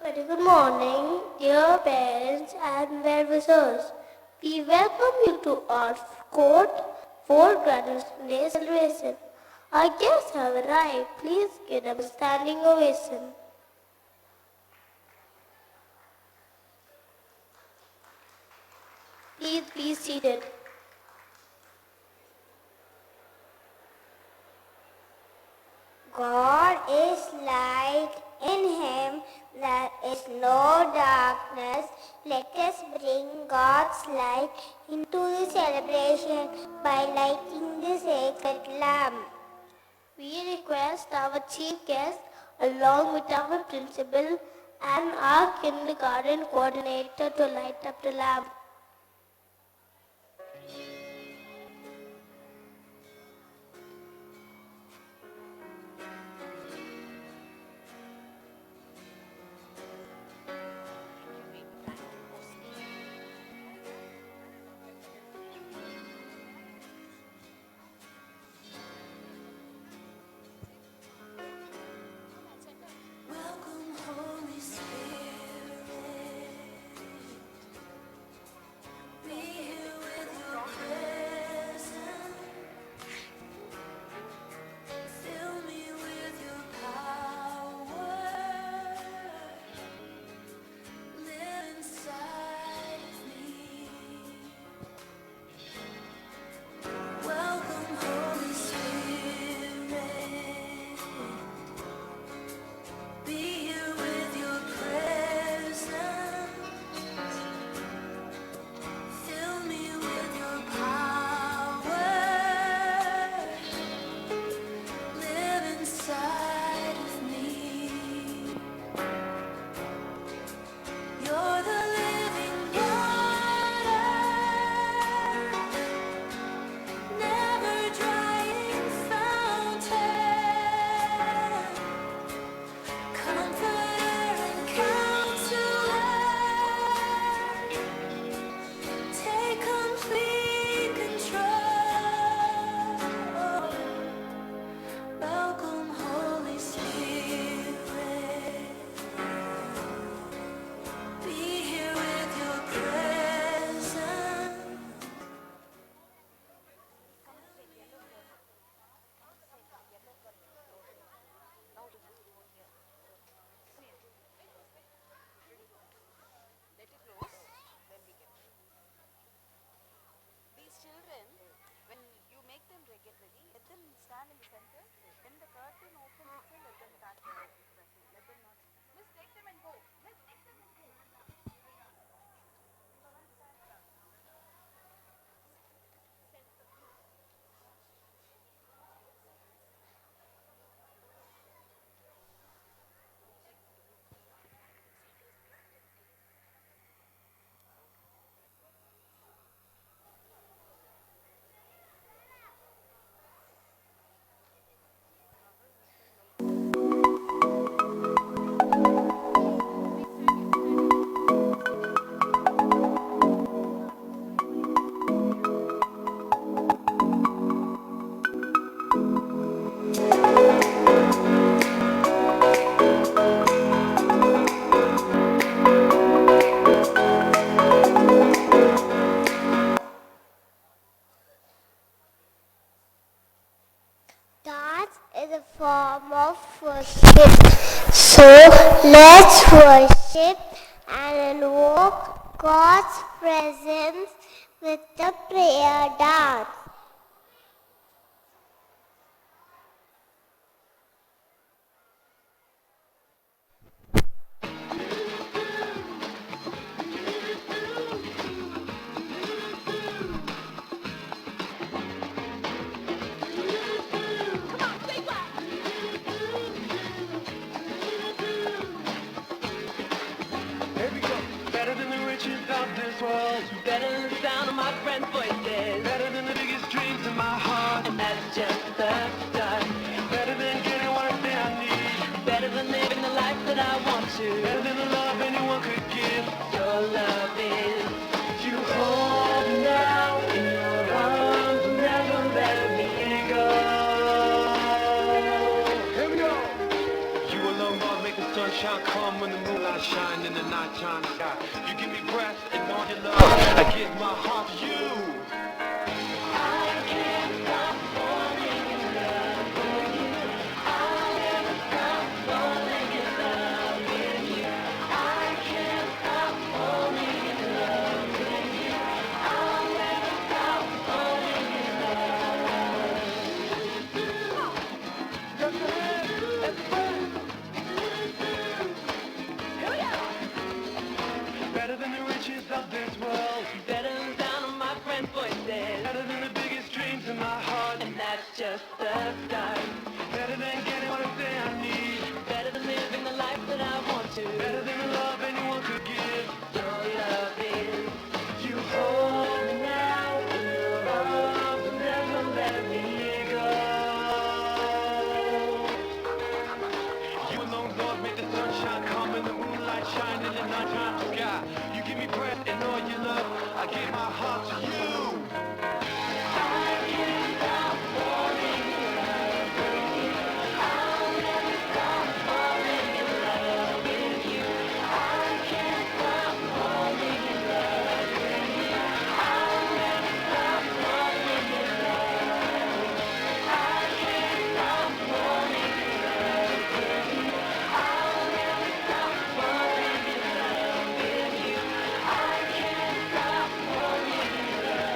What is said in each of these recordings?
Very good morning, dear parents and well-wishers. We welcome you to our court for Graduation Day celebration. Our guests have arrived. Please give them a standing ovation. Please be seated. God is light, in Him there is no darkness. Let us bring God's light into the celebration by lighting the sacred lamp. We request our chief guest, along with our principal and our kindergarten coordinator, to light up the lamp. Let's worship and invoke God's presence with the prayer dance. Here we go. Better than the riches of this world. Better than the sound of my friends' voices. Better than the biggest dreams in my heart. And that's just the start. Better than getting what I say I need. Better than living the life that I want to. Better than the love anyone could give. Your love is. You hold me now in your arms. Never let me go. Here we go. You alone, Lord, make the sunshine come when the moonlight shine in the nighttime sky. You give me breath and all your love. I give my heart to you. I can't stop falling in love with you. I'll never stop falling in love with you. I can't stop falling in love with you. I'll never stop falling in love. Just a hand, let's go. Better than the riches of this world. Better than the sound of my friends' voices. Better than the biggest dreams in my heart. And that's just the start. Better than getting what I say I need. Better than living the life that I want to. Better than the love anyone could give. Your love is. You hold me now in your arms and never let me go. You alone, Lord, make the sunshine come and the moonlight shine in the nighttime sky. You give me breath and all your love. I give my heart to you. I can't stop falling in love with you. I'll never stop falling in love with you. I can't stop falling in love with you. I'll never stop falling in love. I can't stop falling in love with you. I'll never stop falling in love with you. I can't stop falling in love.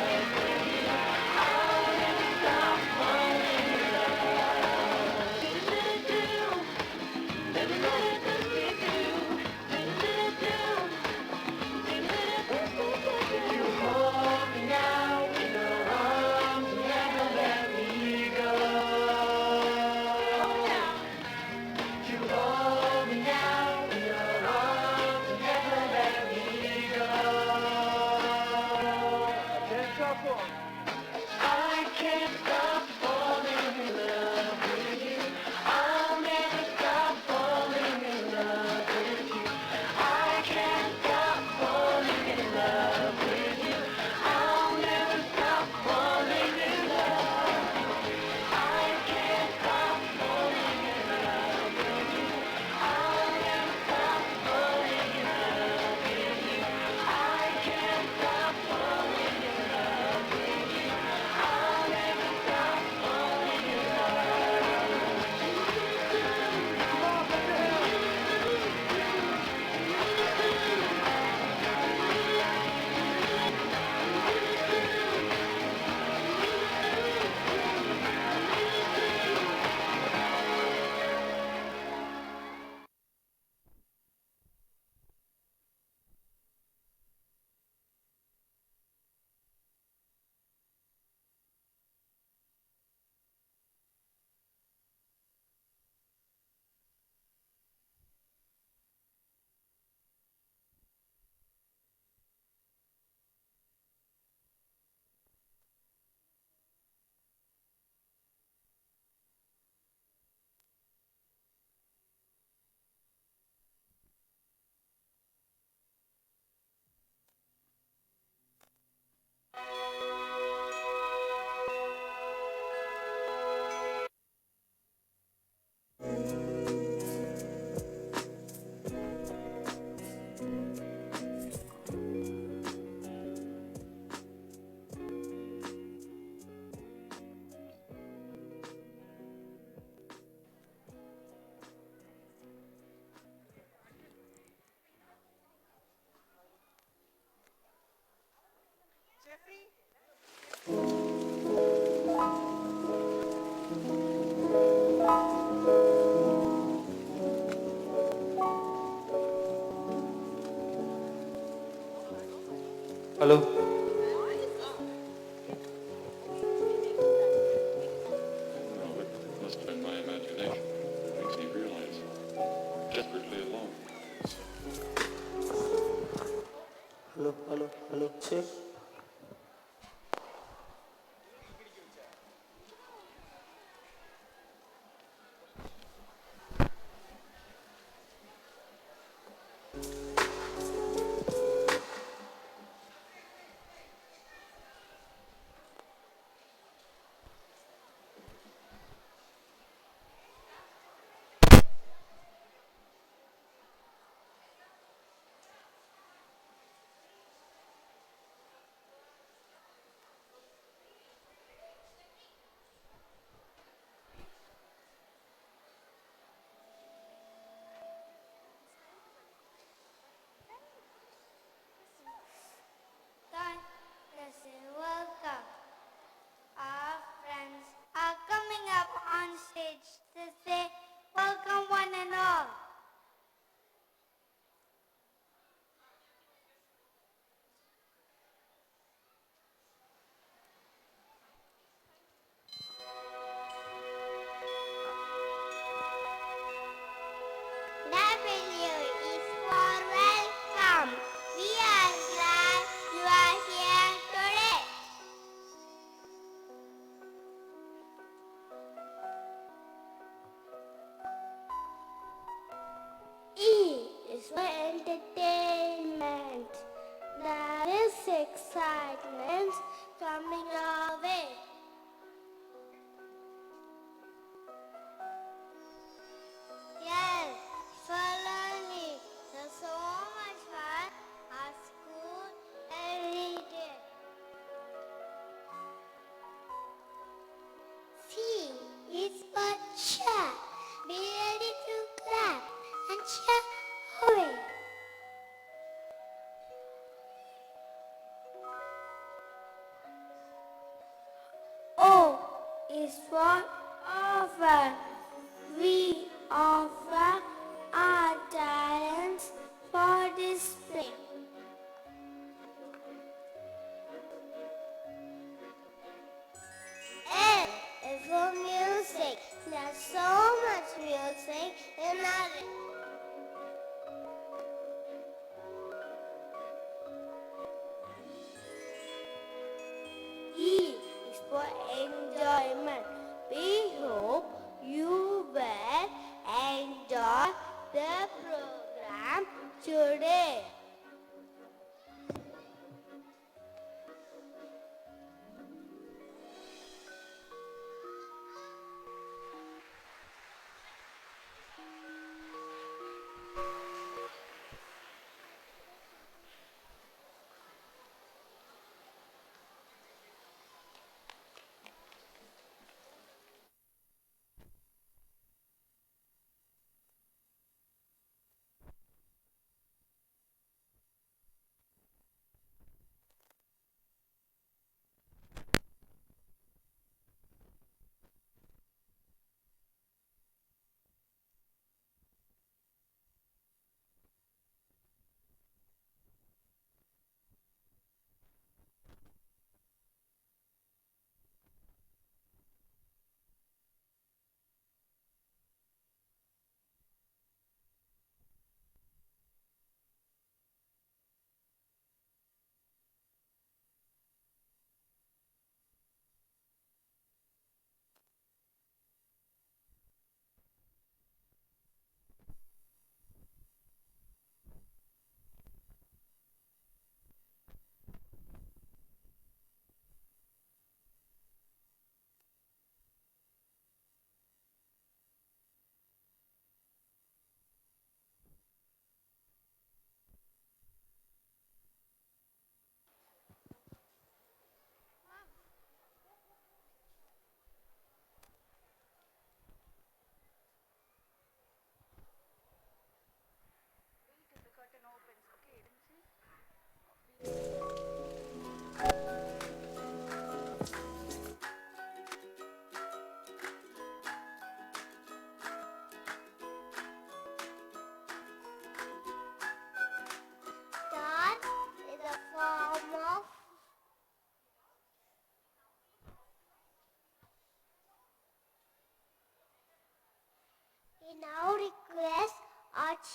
Hello. No, it must have been my imagination. Makes me realize desperately alone. Hello. Hello. Hello. Check. Welcome. Our friends are coming up on stage to say welcome one and all. W is for welcome. We are glad you are here today. E is for entertainment. There is excitement coming our way. Yes, for learning. There's so much fun at school every day. C is for cheer. Be ready to clap and cheer away. O is for offer. We offer our talents for display. M is for music. There's so much music in our E is for enjoyment. We hope you will enjoy the program today.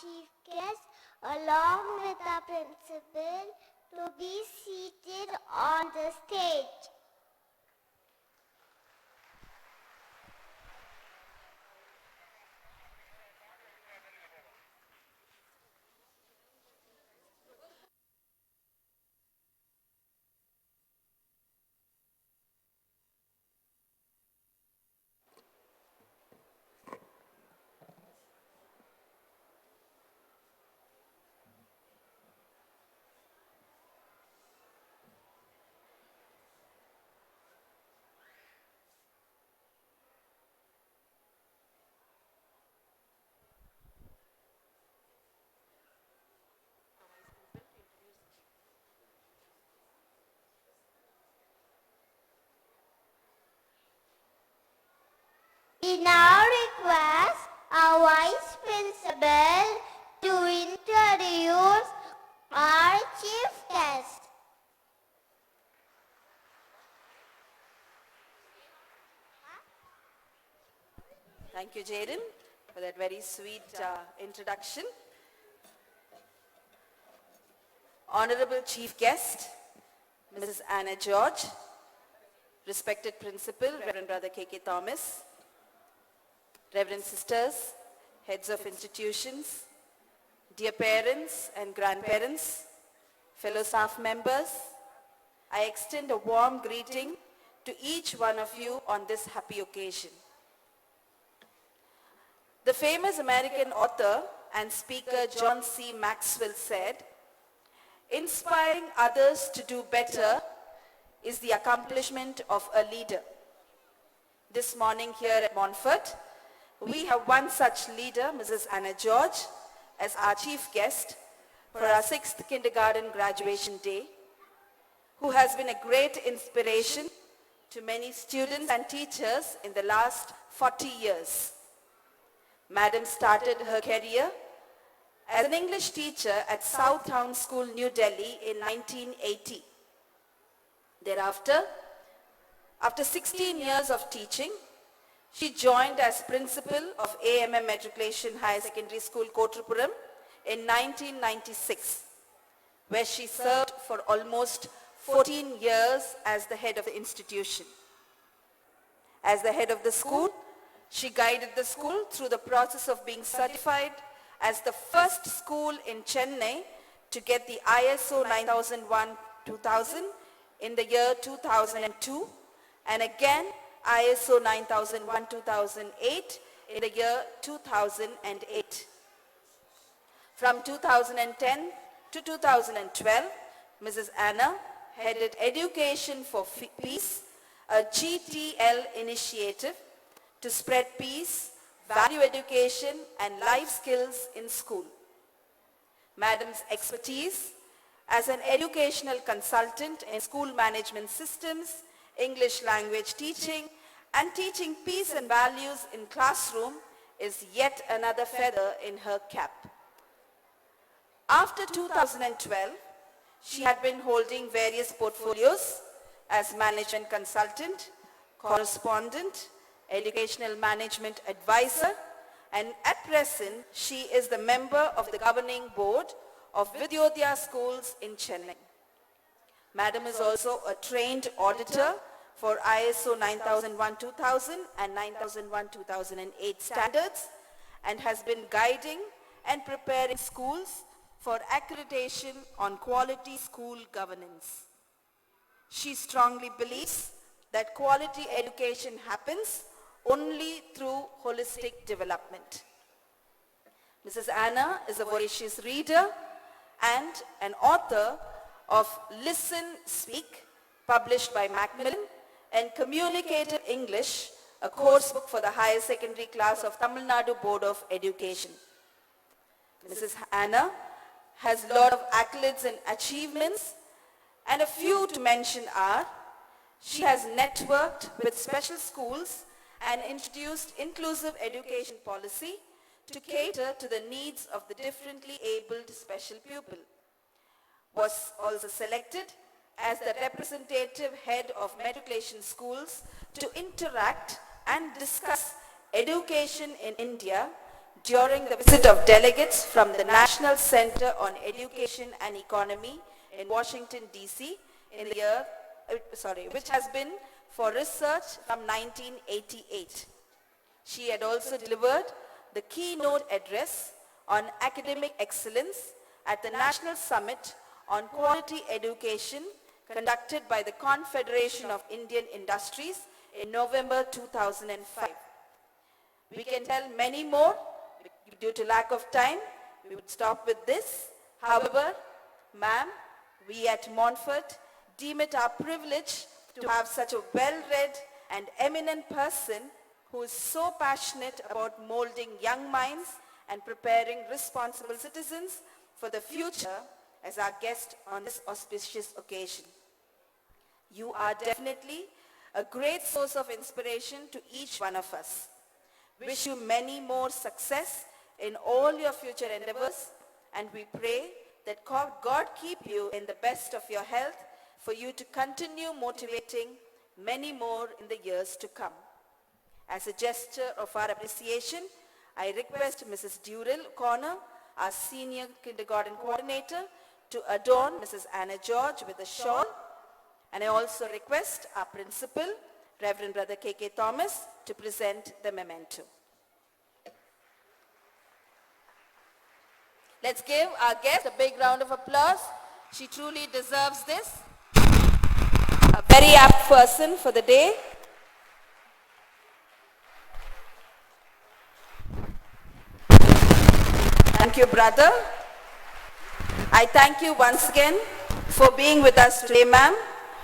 chief guest along with our principal to be seated on the stage. We now request our Vice Principal to introduce our Chief Guest. Thank you, Jaden, for that very sweet introduction. Honorable Chief Guest, Mrs. Anna George, respected Principal, Reverend Brother K.K. Thomas, Reverend Sisters, Heads of Institutions, dear parents and grandparents, fellow staff members, I extend a warm greeting to each one of you on this happy occasion. The famous American author and speaker John C. Maxwell said, "Inspiring others to do better is the accomplishment of a leader." This morning here at Montfort, we have one such leader, Mrs. Anna George, as our chief guest for our 6th kindergarten graduation day, who has been a great inspiration to many students and teachers in the last 40 years. Madam started her career as an English teacher at Southtown School, New Delhi in 1980. Thereafter, after 16 years of teaching, she joined as principal of AMM Matriculation Higher Secondary School, Kotrapuram in 1996, where she served for almost 14 years as the head of the institution. As the head of the school, she guided the school through the process of being certified as the first school in Chennai to get the ISO 9001-2000 in the year 2002, and again ISO 9001-2008 in the year 2008. From 2010 to 2012, Mrs. Anna headed Education for Peace, a GTL initiative to spread peace, value education, and life skills in school. Madam's expertise as an educational consultant in school management systems, English language teaching, and teaching peace and values in classroom is yet another feather in her cap. After 2012, she had been holding various portfolios as management consultant, correspondent, educational management advisor, and at present, she is the member of the governing board of Vidyodhya schools in Chennai. Madam is also a trained auditor for ISO 9001-2000 and 9001-2008 standards, and has been guiding and preparing schools for accreditation on quality school governance. She strongly believes that quality education happens only through holistic development. Mrs. Anna is a voracious reader and an author of Listen, Speak, published by Macmillan, and Communicative English, a course book for the higher secondary class of Tamil Nadu Board of Education. Mrs. Anna has a lot of accolades and achievements, and a few to mention are: she has networked with special schools and introduced inclusive education policy to cater to the needs of the differently abled special pupil. Was also selected as the representative head of matriculation schools to interact and discuss education in India during the visit of delegates from the National Center on Education and Economy in Washington, D.C. in the year, which has been for research from 1988. She had also delivered the keynote address on academic excellence at the National Summit on Quality Education conducted by the Confederation of Indian Industries in November 2005. We can tell many more. Due to lack of time, we would stop with this. However, ma'am, we at Montfort deem it our privilege to have such a well-read and eminent person who is so passionate about molding young minds and preparing responsible citizens for the future as our guest on this auspicious occasion. You are definitely a great source of inspiration to each one of us. Wish you many more success in all your future endeavors, and we pray that God keep you in the best of your health for you to continue motivating many more in the years to come. As a gesture of our appreciation, I request Mrs. Durrell Connor, our senior kindergarten coordinator, to adorn Mrs. Anna George with a shawl. And I also request our principal, Reverend Brother K.K. Thomas, to present the memento. Let's give our guest a big round of applause. She truly deserves this. A very apt person for the day. Thank you, brother. I thank you once again for being with us today, ma'am.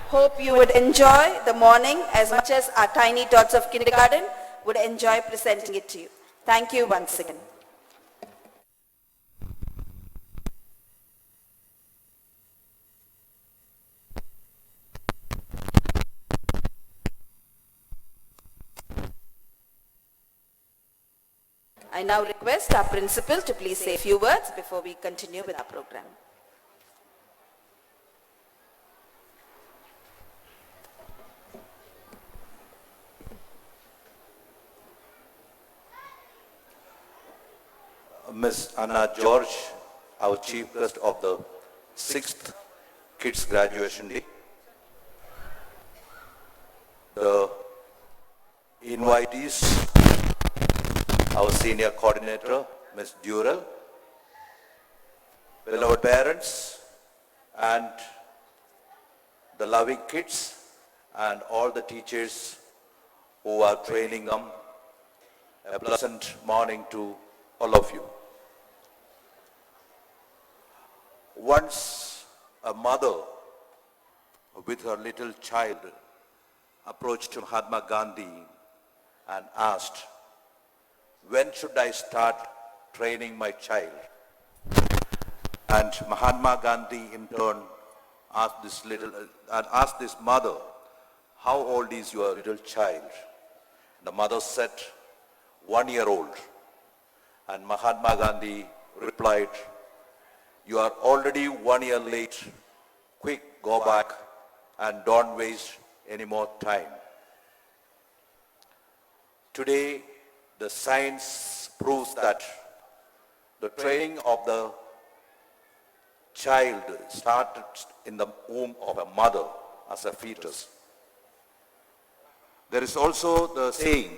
Hope you would enjoy the morning as much as our tiny tots of kindergarten would enjoy presenting it to you. Thank you once again. I now request our principal to please say a few words before we continue with our program. Ms. Anna George, our chief guest of the 6th Kids Graduation Day. The invitees, our senior coordinator, Ms. Durrell, beloved parents, and the loving kids, and all the teachers who are training them. A pleasant morning to all of you. Once a mother with her little child approached Mahatma Gandhi and asked, "When should I start training my child?" And Mahatma Gandhi in turn asked this mother, "How old is your little child?" The mother said, 1 year old. And Mahatma Gandhi replied, "You are already 1 year late. Quick, go back and don't waste any more time." Today, the science proves that the training of the child started in the womb of a mother as a fetus. There is also the saying,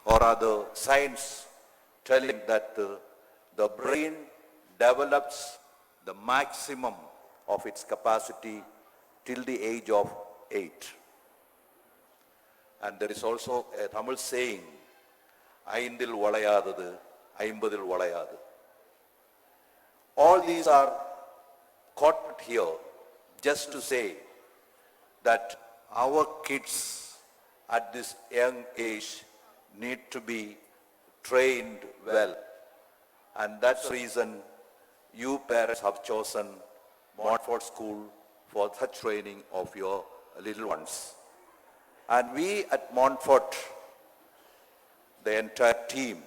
or rather science telling that the brain develops the maximum of its capacity till the age of 8. And there is also a Tamil saying, "Aindil valayadadu, aimbadil valayadu." All these are quoted here just to say that our kids at this young age need to be trained well. And that's the reason you parents have chosen Montfort School for such training of your little ones. And we at Montfort, the entire team,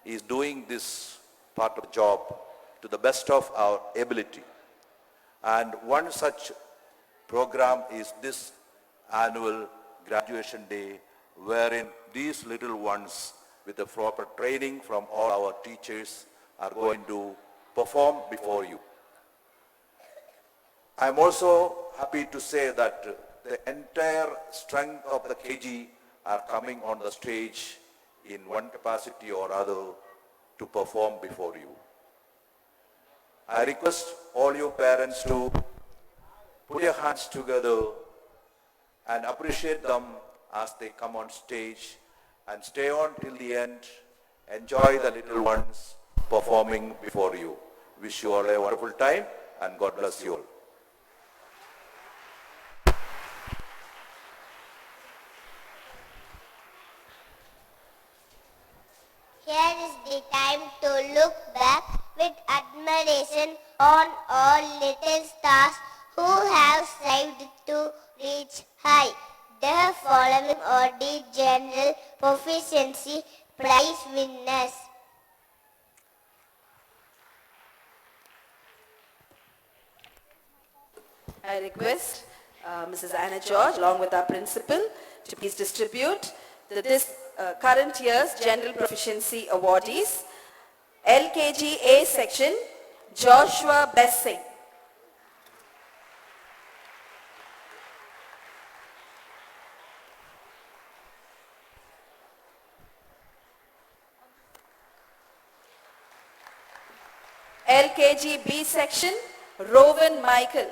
is doing this part of the job to the best of our ability. And one such program is this annual graduation day, wherein these little ones with the proper training from all our teachers are going to perform before you. I'm also happy to say that the entire strength of the KG are coming on the stage in one capacity or other to perform before you. I request all you parents to put your hands together and appreciate them as they come on stage and stay on till the end. Enjoy the little ones performing before you. Wish you all a wonderful time and God bless you all. Here is the time to look back with admiration on all little stars who have strived to reach high. The following are the general proficiency prize winners. I request Mrs. Anna George along with our principal to please distribute this current year's General Proficiency Awardees. LKG A section, Joshua Blessing. LKG B section, Rowan Michael.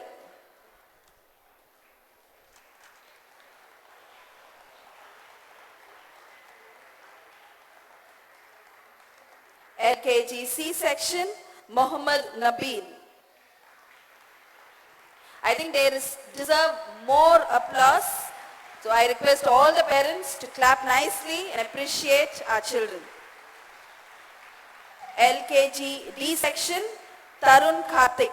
LKG C section, Mohammed Nabil. I think they deserve more applause. So I request all the parents to clap nicely and appreciate our children. LKG D section, Tarun Karthik.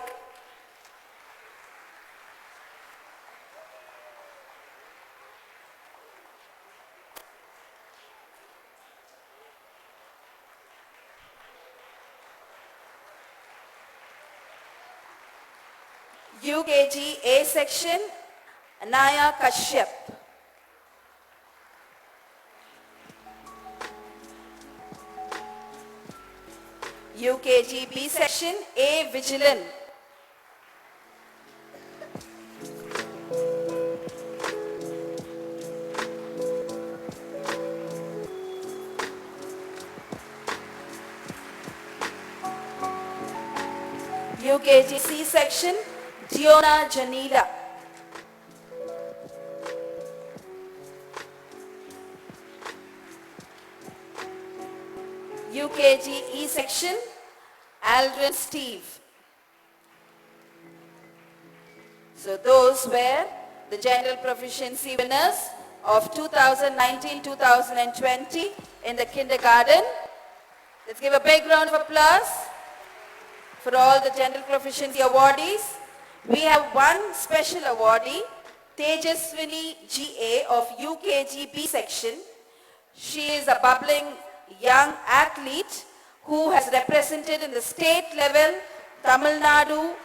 UKG A section, Anaya Kashyap. UKG B section, A Vigilant. UKG C section, Diona Janila. UKG E section, Aldrin Steve. So those were the general proficiency winners of 2019-2020 in the kindergarten. Let's give a big round of applause for all the general proficiency awardees. We have one special awardee, Tejaswini GA of UKG B section. She is a bubbling young athlete who has represented in the state level Tamil Nadu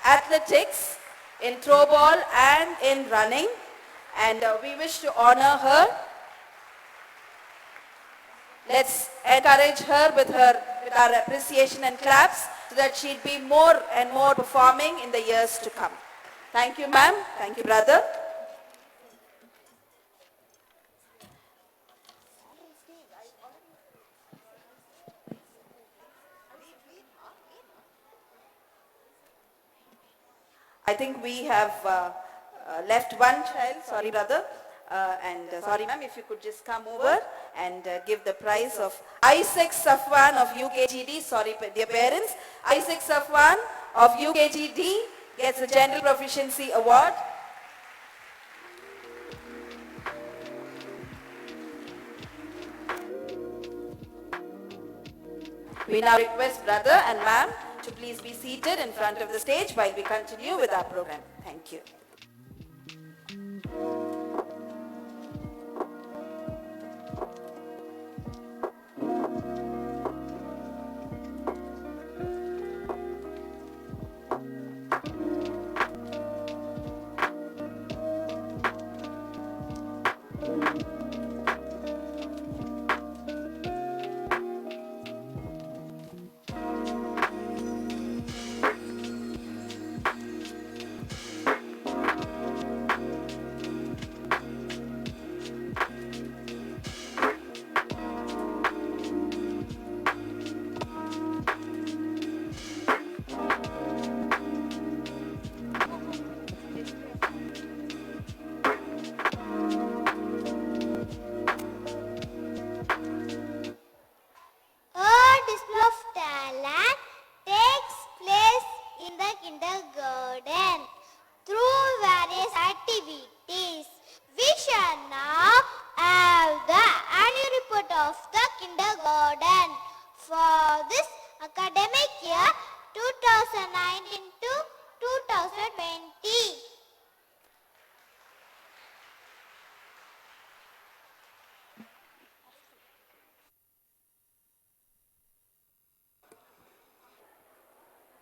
athletics in throwball and in running, and we wish to honor her. Let's encourage her with our appreciation and claps so that she'd be more and more performing in the years to come. Thank you, ma'am. Thank you, brother. I think we have left one child, sorry brother, sorry ma'am, if you could just come over and give the prize of Isaac Safwan of UKGD, sorry dear parents, Isaac Safwan of UKGD gets the General Proficiency Award. We now request brother and ma'am to please be seated in front of the stage while we continue with our program. Thank you. kindergarten. Through various activities, we shall now have the annual report of the kindergarten for this academic year 2019 to 2020.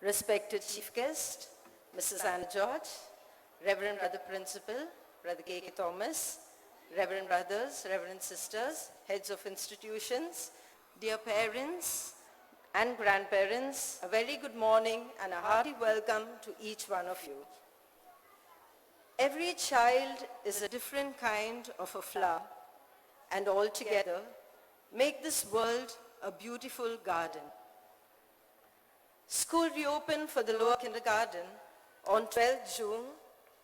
Respected Chief Guest, Mrs. Anna George, Reverend Brother Principal, Brother K.K. Thomas, Reverend Brothers, Reverend Sisters, Heads of institutions, dear parents and grandparents, a very good morning and a hearty welcome to each one of you. Every child is a different kind of a flower, and all together make this world a beautiful garden. School reopened for the lower kindergarten on 12th June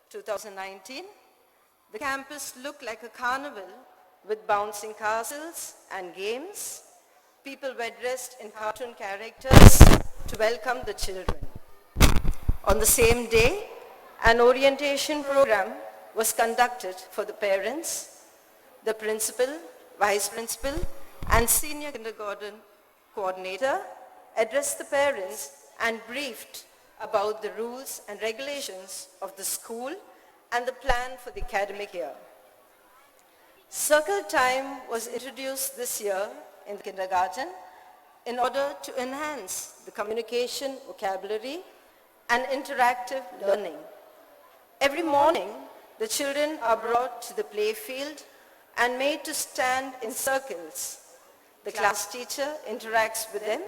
2019. The campus looked like a carnival with bouncing castles and games. People were dressed in cartoon characters to welcome the children. On the same day, an orientation program was conducted for the parents, the principal, vice principal, and senior kindergarten coordinator addressed the parents and briefed about the rules and regulations of the school and the plan for the academic year. Circle time was introduced this year in the kindergarten in order to enhance the communication vocabulary and interactive learning. Every morning, the children are brought to the playfield and made to stand in circles. The class teacher interacts with them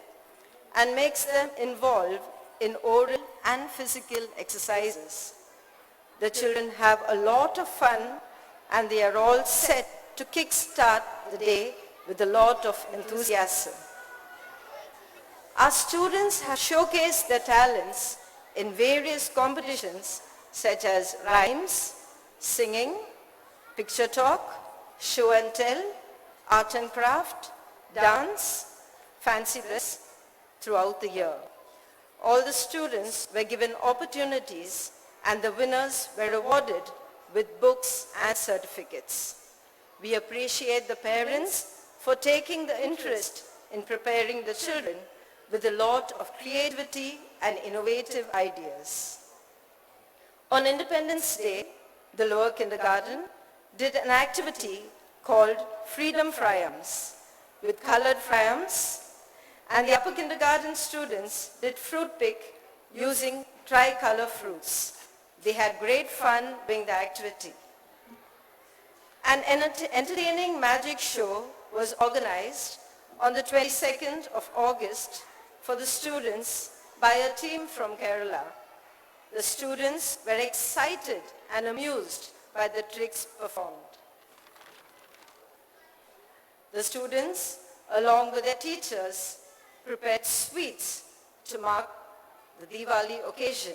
and makes them involved in oral and physical exercises. The children have a lot of fun and they are all set to kickstart the day with a lot of enthusiasm. Our students have showcased their talents in various competitions such as rhymes, singing, picture talk, show and tell, art and craft, dance, fancy dress throughout the year. All the students were given opportunities and the winners were awarded with books and certificates. We appreciate the parents for taking the interest in preparing the children with a lot of creativity and innovative ideas. On Independence Day, the lower kindergarten did an activity called Freedom Fryams with colored fryams, and the upper kindergarten students did fruit pick using tricolor fruits. They had great fun doing the activity. An entertaining magic show was organized on the 22nd of August for the students by a team from Kerala. The students were excited and amused by the tricks performed. The students, along with their teachers, prepared sweets to mark the Diwali occasion.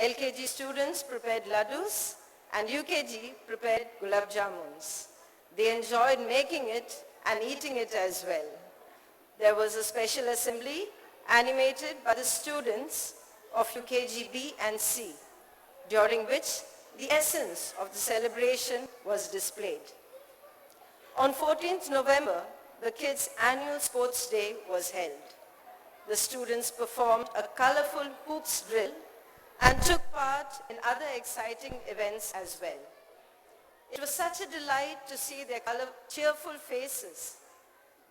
LKG students prepared laddus and UKG prepared gulab jamuns. They enjoyed making it and eating it as well. There was a special assembly animated by the students of UKG B and C, during which the essence of the celebration was displayed. On 14th November, the kids' annual sports day was held. The students performed a colorful hoops drill and took part in other exciting events as well. It was such a delight to see their cheerful faces.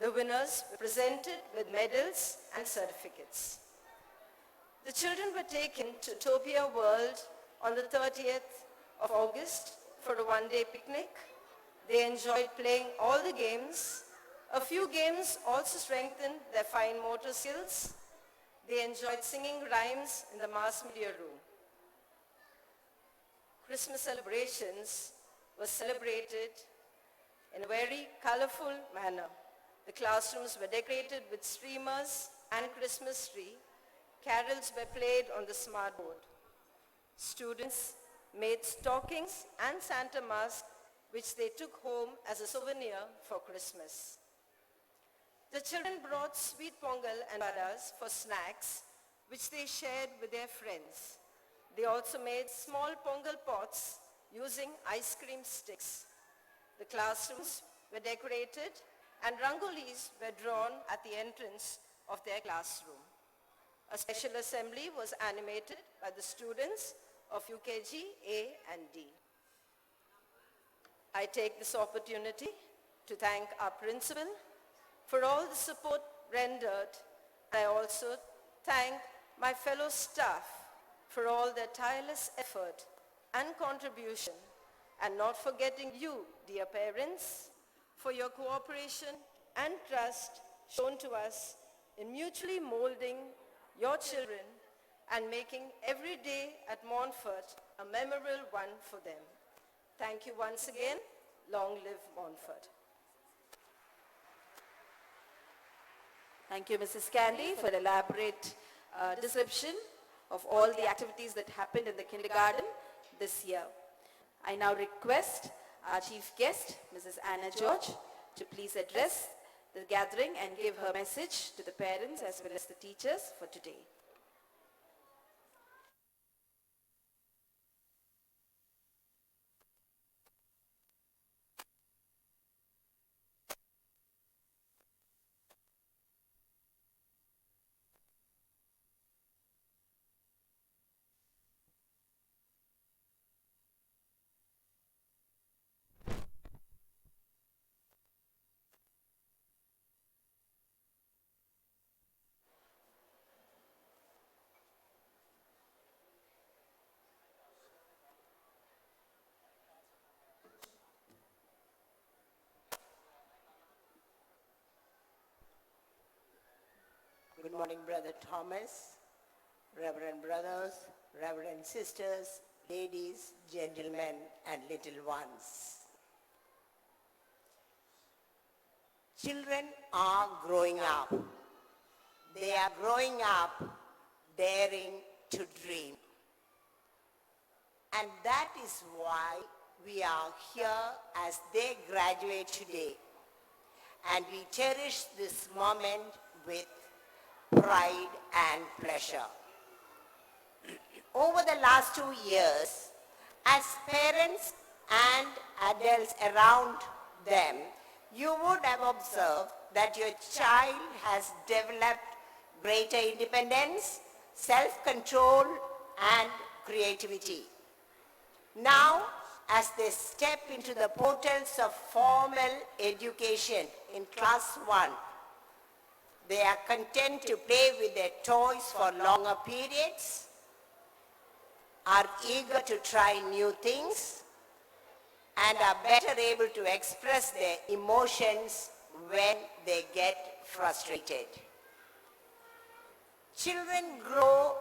The winners were presented with medals and certificates. The children were taken to Topia World on the 30th of August for a one-day picnic. They enjoyed playing all the games. A few games also strengthened their fine motor skills. They enjoyed singing rhymes in the mass media room. Christmas celebrations were celebrated in a very colorful manner. The classrooms were decorated with streamers and Christmas tree. Carols were played on the smart board. Students made stockings and Santa masks which they took home as a souvenir for Christmas. The children brought sweet pongal and vadas for snacks which they shared with their friends. They also made small pongal pots using ice cream sticks. The classrooms were decorated and rangolis were drawn at the entrance of their classroom. A special assembly was animated by the students of UKG A and D. I take this opportunity to thank our principal for all the support rendered. I also thank my fellow staff for all their tireless effort and contribution, and not forgetting you, dear parents, for your cooperation and trust shown to us in mutually molding your children and making every day at Montfort a memorable one for them. Thank you once again. Long live Montfort. Thank you, Mrs. Candy, for an elaborate description of all the activities that happened in the kindergarten this year. I now request our chief guest, Mrs. Anna George, to please address the gathering and give her message to the parents as well as the teachers for today. Good morning, Brother Thomas, Reverend brothers, Reverend sisters, ladies, gentlemen, and little ones. Children are growing up. They are growing up daring to dream. And that is why we are here as they graduate today. And we cherish this moment with pride and pleasure. Over the last 2 years, as parents and adults around them, you would have observed that your child has developed greater independence, self-control, and creativity. Now, as they step into the portals of formal education in class 1, they are content to play with their toys for longer periods, are eager to try new things, and are better able to express their emotions when they get frustrated. Children grow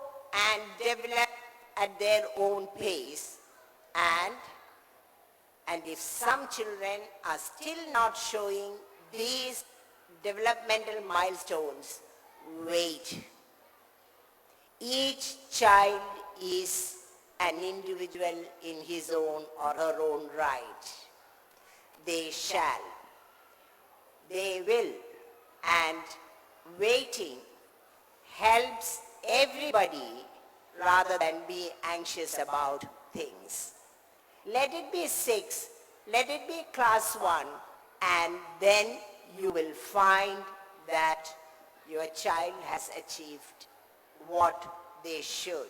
and develop at their own pace, and if some children are still not showing these developmental milestones, wait. Each child is an individual in his own or her own right. They shall, they will, and waiting helps everybody rather than be anxious about things. Let it be 6, let it be class 1, and then you will find that your child has achieved what they should.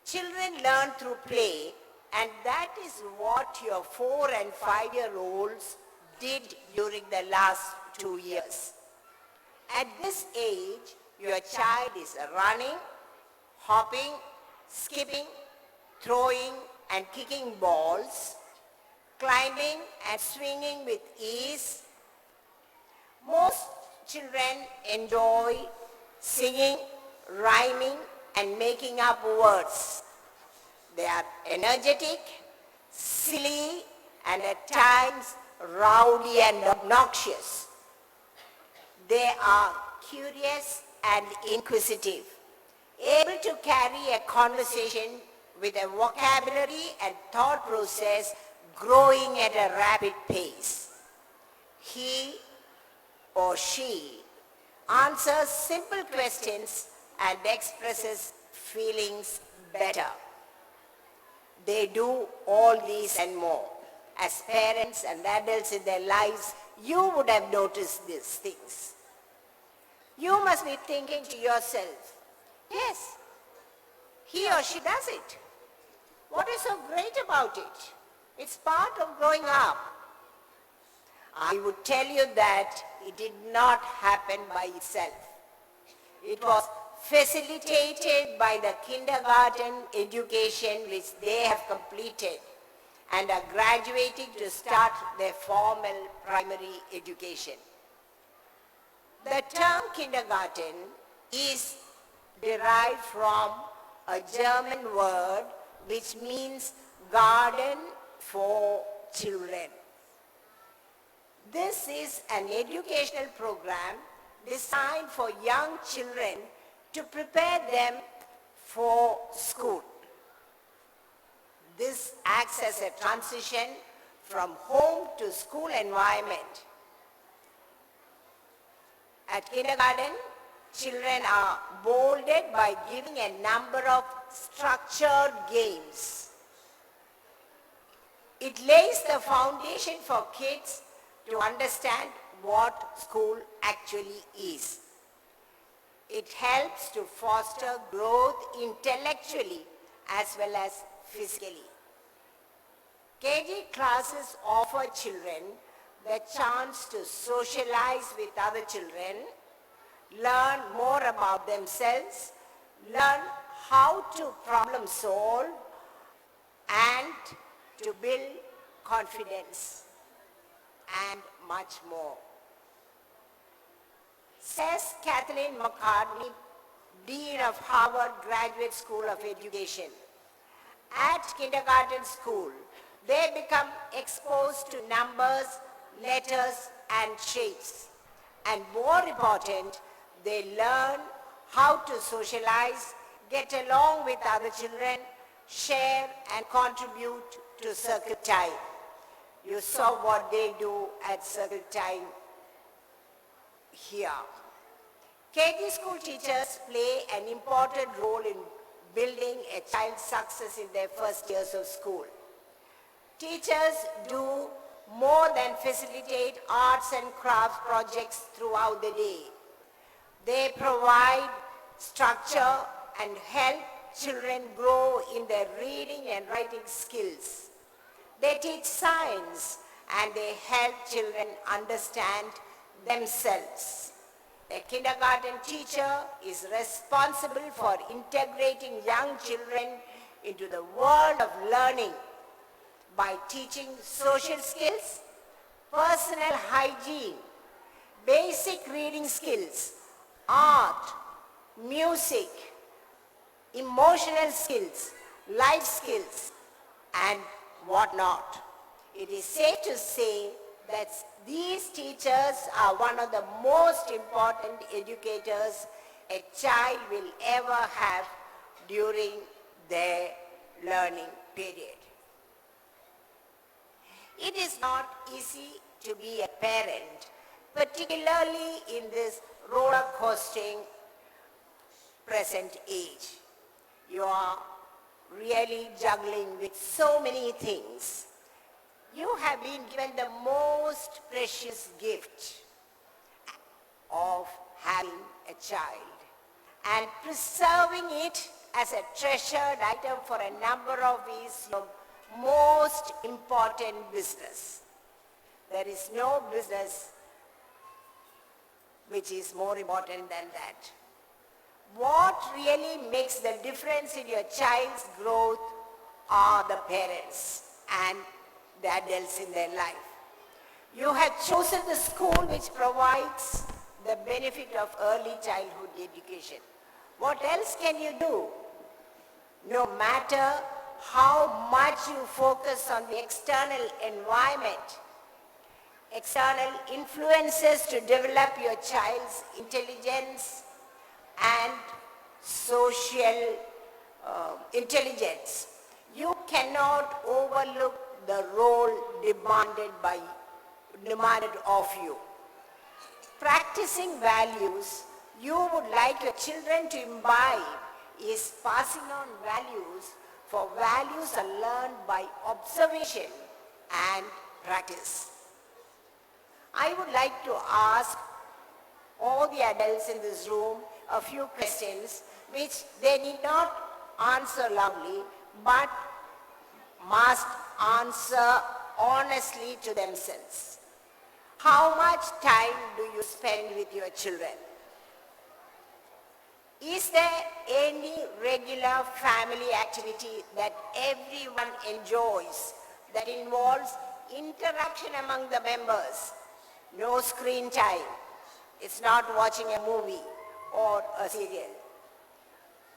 Children learn through play, and that is what your 4 and 5-year-olds did during the last 2 years. At this age, your child is running, hopping, skipping, throwing and kicking balls, climbing and swinging with ease. Most children enjoy singing, rhyming, and making up words. They are energetic, silly, and at times rowdy and obnoxious. They are curious and inquisitive, able to carry a conversation with a vocabulary and thought process growing at a rapid pace. He or she answers simple questions, and expresses feelings better. They do all these and more. As parents and adults in their lives, you would have noticed these things. You must be thinking to yourself, yes, he or she does it. What is so great about it? It's part of growing up. I would tell you that it did not happen by itself. It was facilitated by the kindergarten education which they have completed and are graduating to start their formal primary education. The term kindergarten is derived from a German word which means garden for children. This is an educational program designed for young children to prepare them for school. This acts as a transition from home to school environment. At kindergarten, children are molded by giving a number of structured games. It lays the foundation for kids to understand what school actually is. It helps to foster growth intellectually as well as physically. KG classes offer children the chance to socialize with other children, learn more about themselves, learn how to problem solve, and to build confidence, and much more. Says Kathleen McCartney, Dean of Harvard Graduate School of Education, at kindergarten school, they become exposed to numbers, letters, and shapes. And more important, they learn how to socialize, get along with other children, share and contribute to circle time. You saw what they do at circle time here. KG school teachers play an important role in building a child's success in their first years of school. Teachers do more than facilitate arts and crafts projects throughout the day. They provide structure and help children grow in their reading and writing skills. They teach science and they help children understand themselves. A kindergarten teacher is responsible for integrating young children into the world of learning by teaching social skills, personal hygiene, basic reading skills, art, music, emotional skills, life skills, and whatnot. It is safe to say that these teachers are one of the most important educators a child will ever have during their learning period. It is not easy to be a parent, particularly in this roller coasting present age. You are really juggling with so many things. You have been given the most precious gift of having a child and preserving it as a treasured item for a number of is your most important business. There is no business which is more important than that. What really makes the difference in your child's growth are the parents and the adults in their life. You have chosen the school which provides the benefit of early childhood education. What else can you do? No matter how much you focus on the external environment, external influences to develop your child's intelligence and social intelligence, you cannot overlook the role demanded of you. practicing values you would like your children to imbibe is passing on values, for values are learned by observation and practice. I would like to ask all the adults in this room a few questions which they need not answer loudly but must answer honestly to themselves. How much time do you spend with your children? Is there any regular family activity that everyone enjoys that involves interaction among the members? No screen time. It's not watching a movie or a serial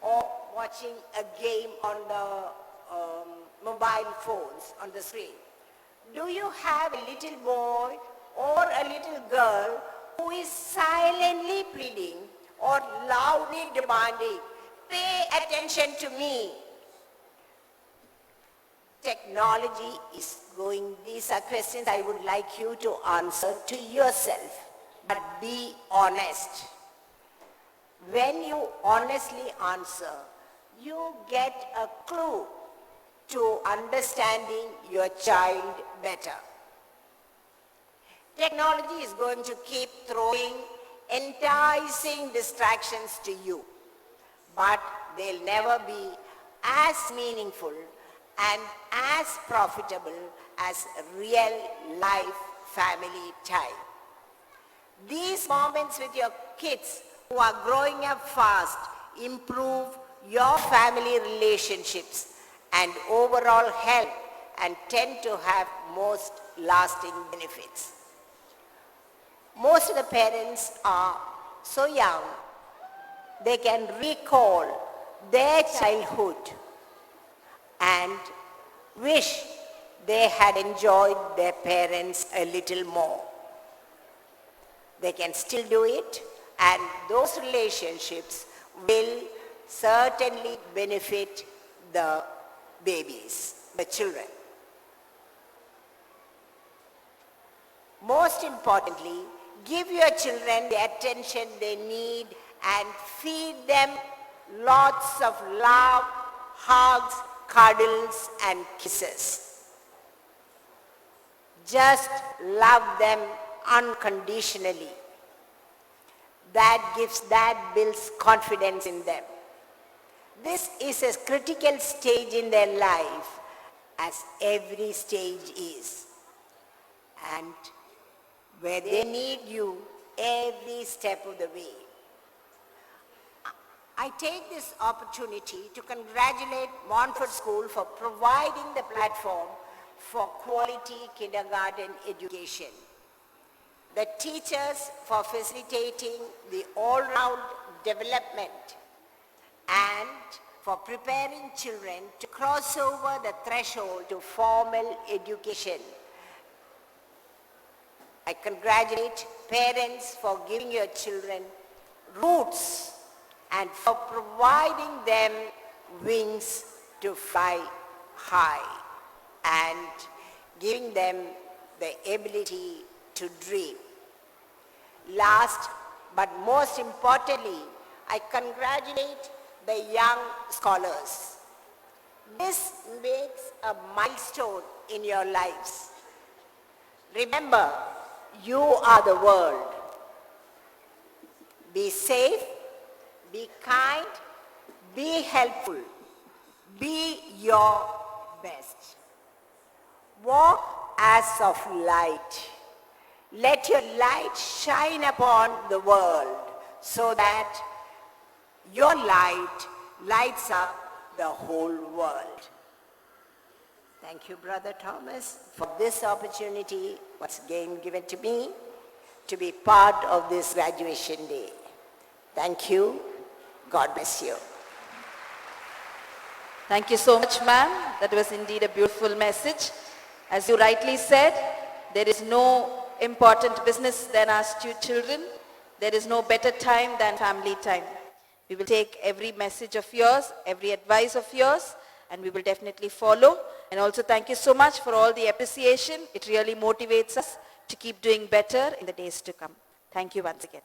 or watching a game on the mobile phones on the screen. Do you have a little boy or a little girl who is silently pleading or loudly demanding, pay attention to me? Technology is going, these are questions I would like you to answer to yourself, but be honest. When you honestly answer, you get a clue to understanding your child better. Technology is going to keep throwing enticing distractions to you, but they'll never be as meaningful and as profitable as real life family time. These moments with your kids who are growing up fast improve your family relationships and overall health and tend to have most lasting benefits. Most of the parents are so young, they can recall their childhood and wish they had enjoyed their parents a little more. They can still do it, and those relationships will certainly benefit the babies, the children. Most importantly, give your children the attention they need and feed them lots of love, hugs, cuddles, and kisses. Just love them unconditionally. That builds confidence in them. This is a critical stage in their life, as every stage is. And where they need you every step of the way. I take this opportunity to congratulate Montfort School for providing the platform for quality kindergarten education. The teachers for facilitating the all-round development and for preparing children to cross over the threshold to formal education. I congratulate parents for giving your children roots and for providing them wings to fly high and giving them the ability to dream. Last but most importantly, I congratulate the young scholars. This makes a milestone in your lives. Remember, you are the world. Be safe, be kind, be helpful, be your best. Walk as of light. Let your light shine upon the world so that your light lights up the whole world. Thank you, Brother Thomas, for this opportunity once again given to me to be part of this graduation day. Thank you. God bless you. Thank you so much, ma'am. That was indeed a beautiful message. As you rightly said, there is no important business than our children. There is no better time than family time. We will take every message of yours, every advice of yours, and we will definitely follow. And also thank you so much for all the appreciation. It really motivates us to keep doing better in the days to come. Thank you once again.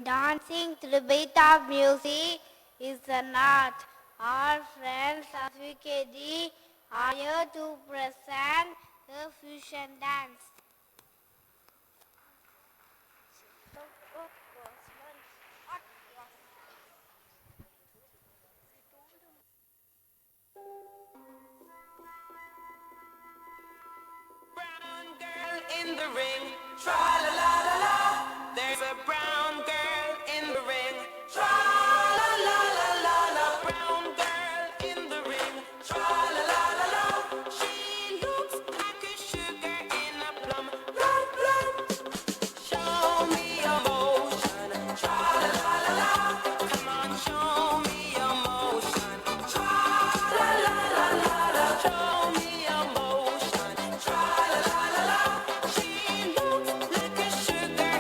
Dancing to the beat of music is an art. Our friends of VKD are here to present the fusion dance. Brown girl in the ring, tra la la la la. There's a brown girl in the ring, tra la la la la la. Brown girl in the ring, tra la la la la. She looks like a sugar in a plum. Plum plum. Show me your motion, tra la la la la. Come on, show me your motion, tra la la la la la. Show me your motion, tra la la la la. She looks like a sugar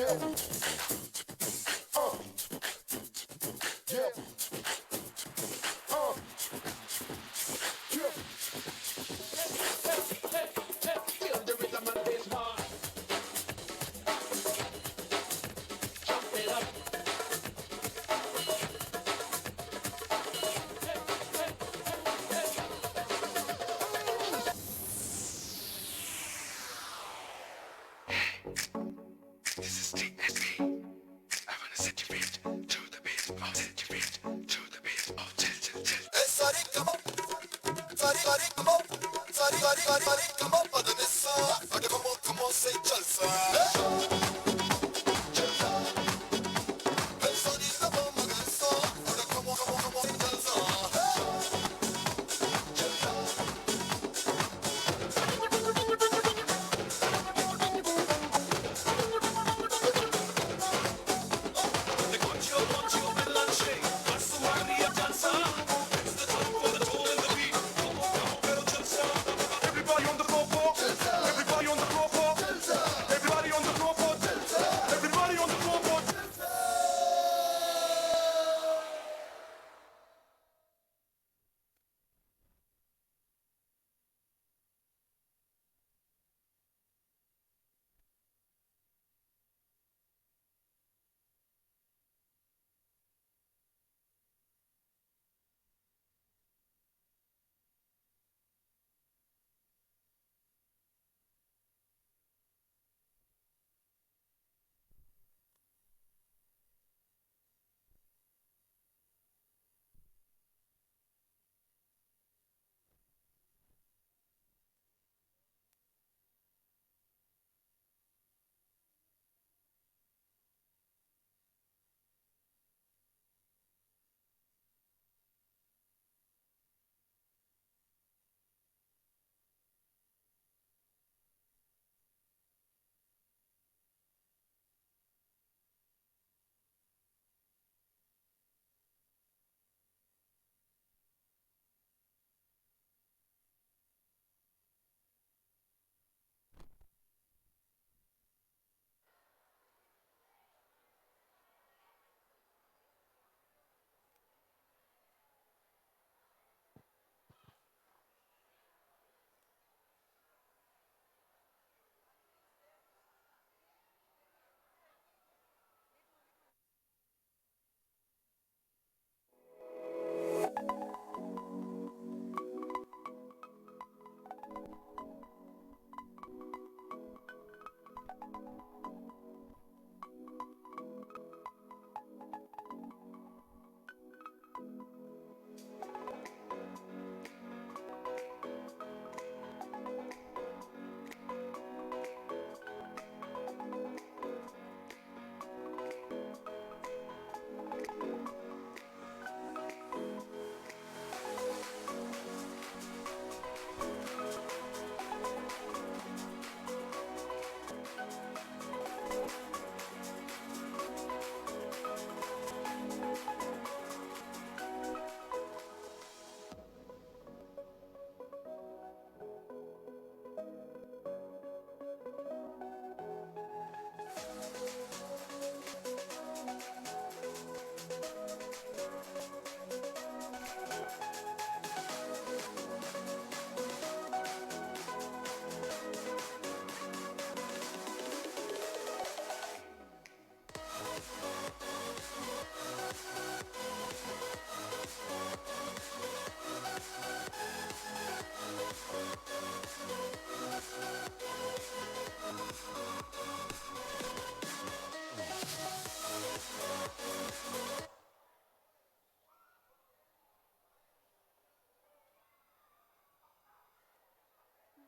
Everybody on the floor, everybody on the floor, everybody on the floor, everybody on the floor.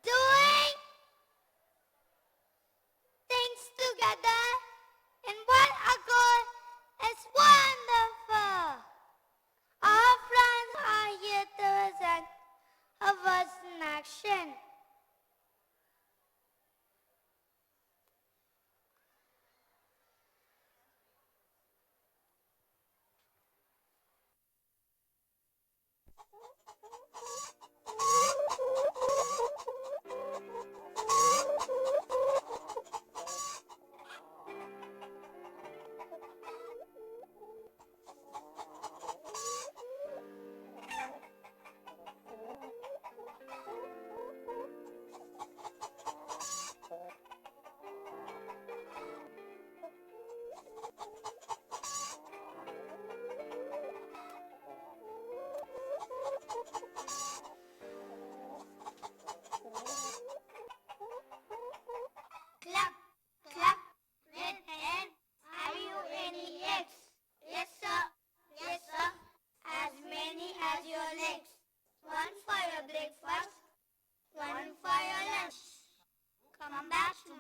Doing things together in one accord is wonderful. Our friends are here to present a words in action.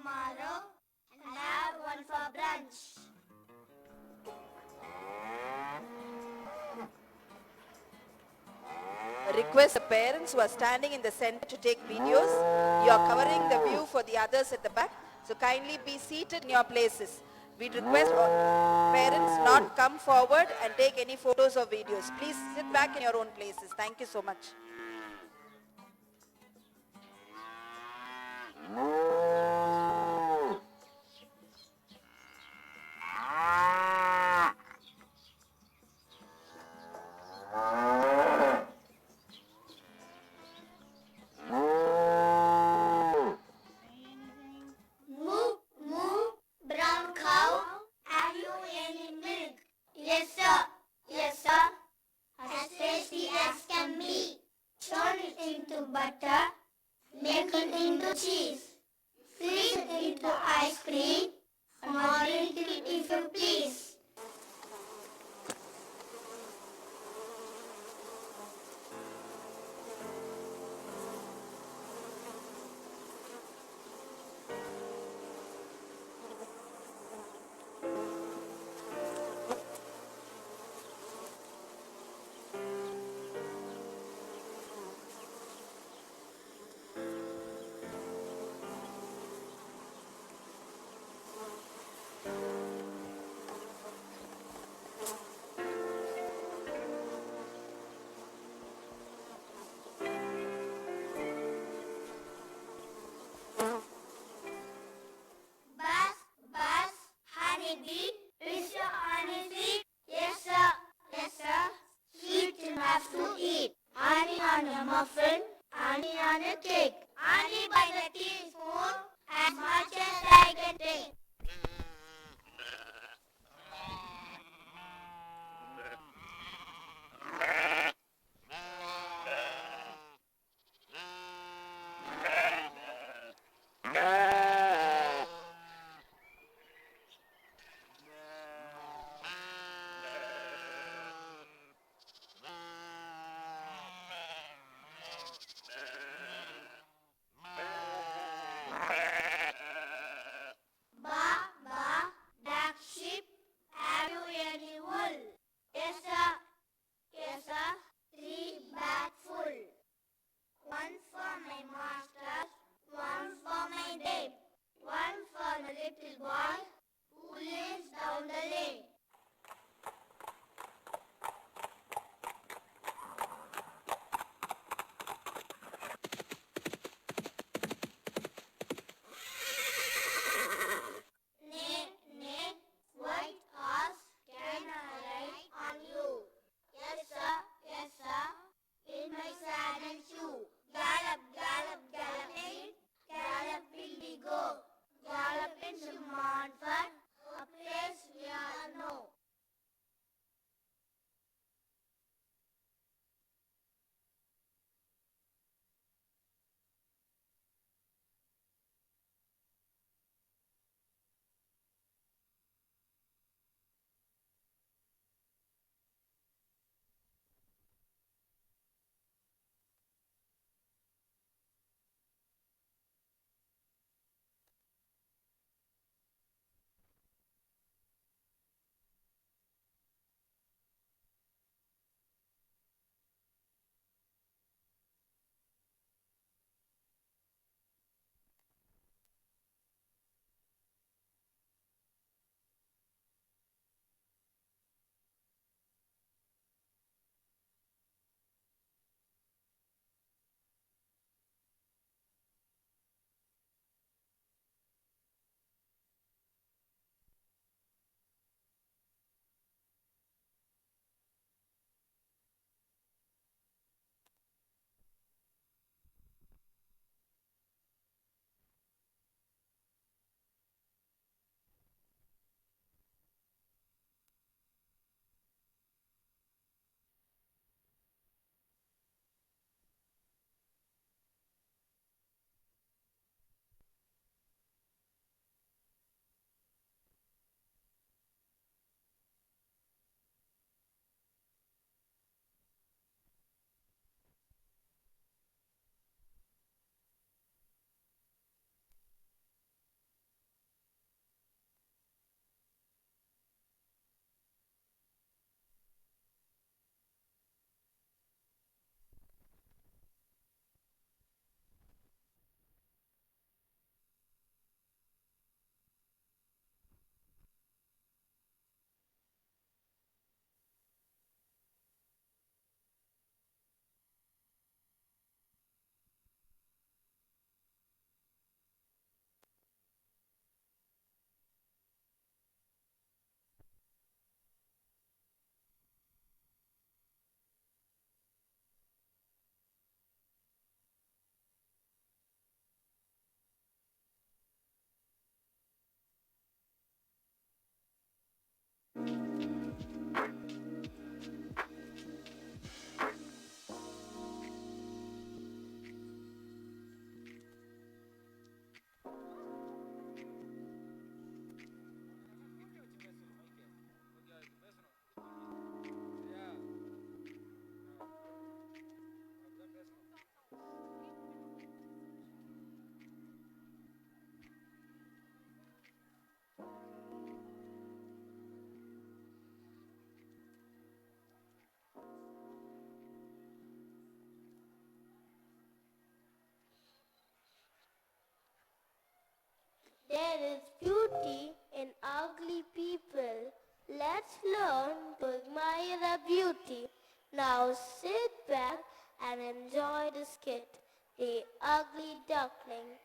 tomorrow and have one for brunch. Request the parents who are standing in the center to take videos. You are covering the view for the others at the back. So kindly be seated in your places. We request all parents not come forward and take any photos or videos. Please sit back in your own places. Thank you so much. Moo, moo, brown cow, have you any milk? Yes, sir. Yes, sir. As tasty as can be. Turn it into butter. Make it into cheese. Freeze it into ice cream. Or drink it if you please. There is beauty in ugly people. Let's learn to admire the beauty. Now sit back and enjoy the skit, The Ugly Duckling.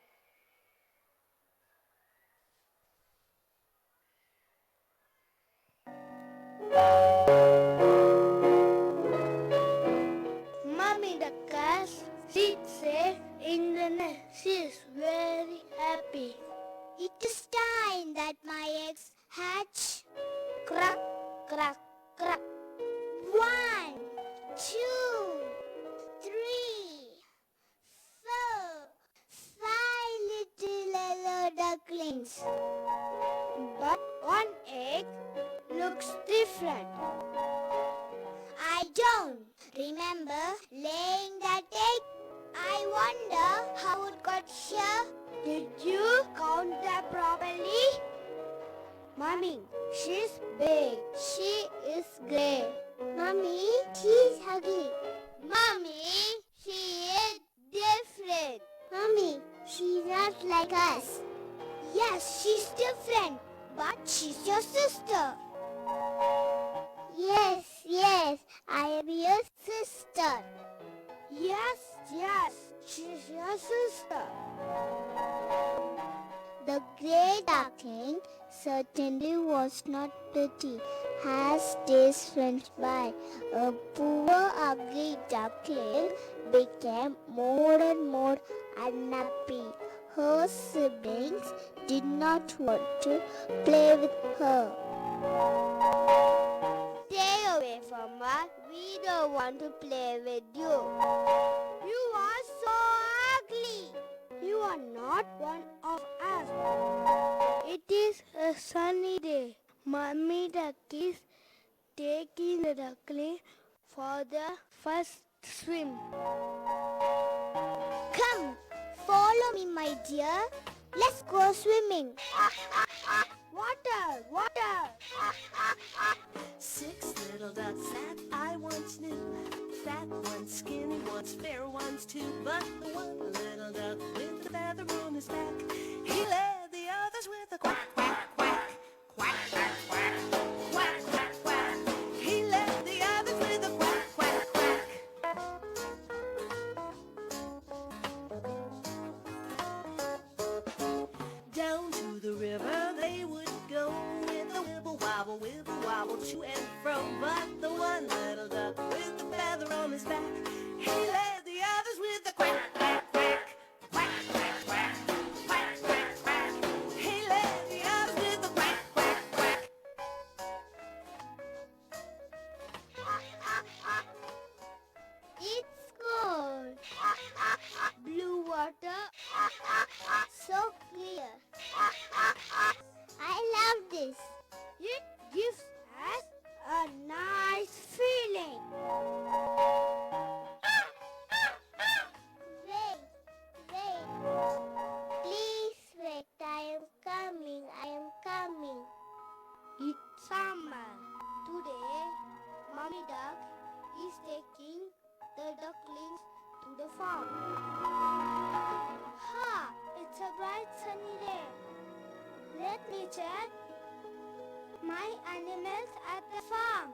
Mommy the cat sits safe in the nest. She is very happy. It is time that my eggs hatch. Crack, crack, crack. 1, 2, 3, 4, 5 little yellow ducklings. But one egg looks different. I don't remember laying that egg. I wonder how it got here. Did you count that properly? Mommy, she's big. She is gray. Mommy, she's ugly. Mommy, she is different. Mommy, she's not like us. Yes, she's different, but she's your sister. Yes, I am your sister. Yes, she's your sister. The grey duckling certainly was not pretty. As days went by, a poor ugly duckling became more and more unhappy. Her siblings did not want to play with her. Stay away from us. We don't want to play with you. You are so ugly. You are not one of us. It is a sunny day. Mommy duck is taking the duckling for the first swim. Come, follow me, my dear. Let's go swimming. Water! 6 little ducks that I once knew. Fat ones, skinny ones, fair ones too. But the one little duck with the feather on his back, he led the others with a quack, quack, quack. Quack, quack, quack. Quack, quack, quack. He led the others with a quack, quack, quack. Down to the river they would go with a wibble wobble to and fro. But the one little duck with the feather on his back, he led the others with the quack, quack, quack. Quack, quack, quack. Quack, quack, quack. He led the others with the quack, quack, quack. It's cold. Blue water. So clear. I love this. It gives us a nice feeling. Wait. Please wait. I am coming. It's summer. Today, Mommy Duck is taking the ducklings to the farm. Ha! It's a bright sunny day. Let me check my animals at the farm.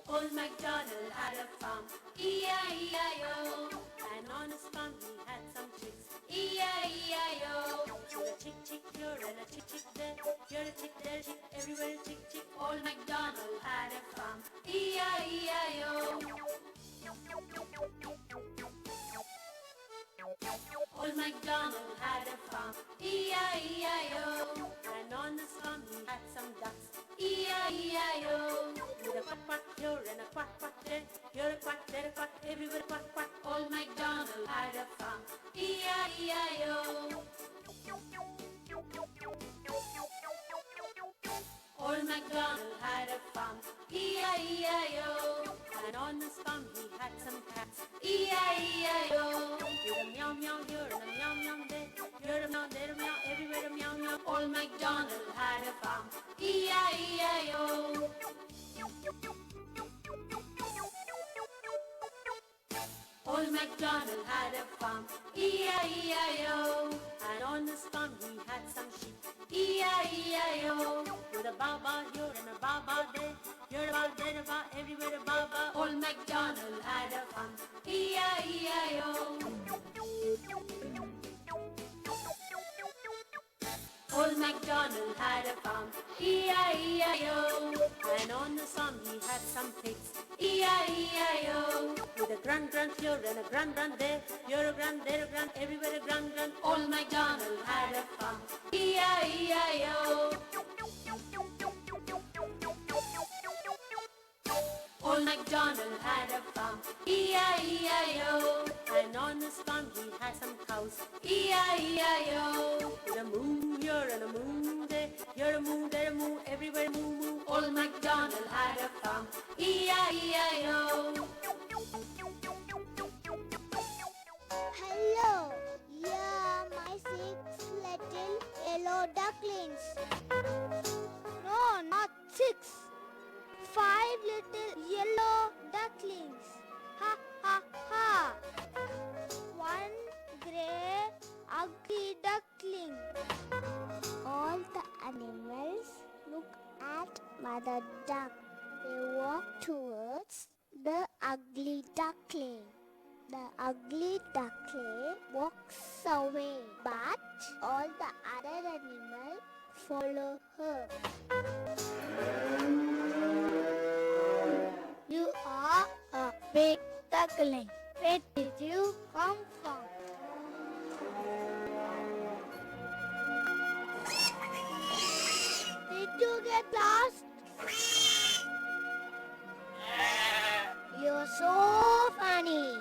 Old MacDonald had a farm, E-I-E-I-O. And on his farm he had some chicks, E-I-E-I-O. You're a chick, chick here and a chick, chick there. You're a chick there, chick everywhere, chick, chick. Old MacDonald had a farm, E-I-E-I-O. Old MacDonald had a farm, E-I-E-I-O. And on his farm he had some ducks, E-I-E-I-O. With a quack, quack here and a quack, quack there. You're a quack, there a quack, everywhere a quack, quack. Old MacDonald had a farm, E-I-E-I-O. Old MacDonald had a farm, E-I-E-I-O. And on his farm he had some cats, E-I-E-I-O. With a meow meow here and a meow meow there. Here a meow, there a meow, everywhere a meow meow. Old MacDonald had a farm, E-I-E-I-O. Old MacDonald had a farm, E-I-E-I-O. And on his farm he had some sheep, E-I-E-I-O. With a ba-ba here and a ba-ba there, here a ba, there a ba, everywhere a ba-ba. Old MacDonald had a farm, E-I-E-I-O. Old MacDonald had a farm, E-I-E-I-O. And on the farm he had some pigs, E-I-E-I-O. With a grunt grunt here and a grunt grunt there, here a grunt, there a grunt, everywhere a grunt grunt. Old MacDonald had a farm, E-I-E-I-O. Old MacDonald had a farm, E-I-E-I-O. And on his farm he had some cows, E-I-E-I-O. With a moo here and a moo there, here a moo, there a moo, everywhere moo moo. Old MacDonald had a farm, E-I-E-I-O. Hello, yeah, my 6 little yellow ducklings. No, not 6. 5 little yellow ducklings. Ha ha ha. 1 grey ugly duckling. All the animals look at Mother Duck. They walk towards the ugly duckling. The ugly duckling walks away, but all the other animals follow her. You are a big duckling. Where did you come from? Did you get lost? You're so funny.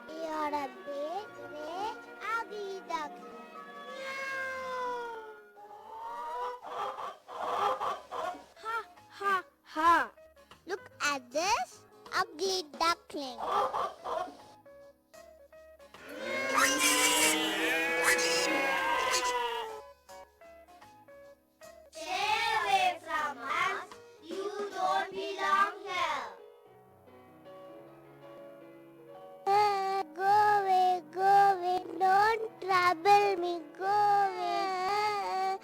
You're a big, gray, ugly duckling. Ha ha ha. Look at this ugly duckling. Stay away from us. You don't belong here. Go away, don't trouble me, go away.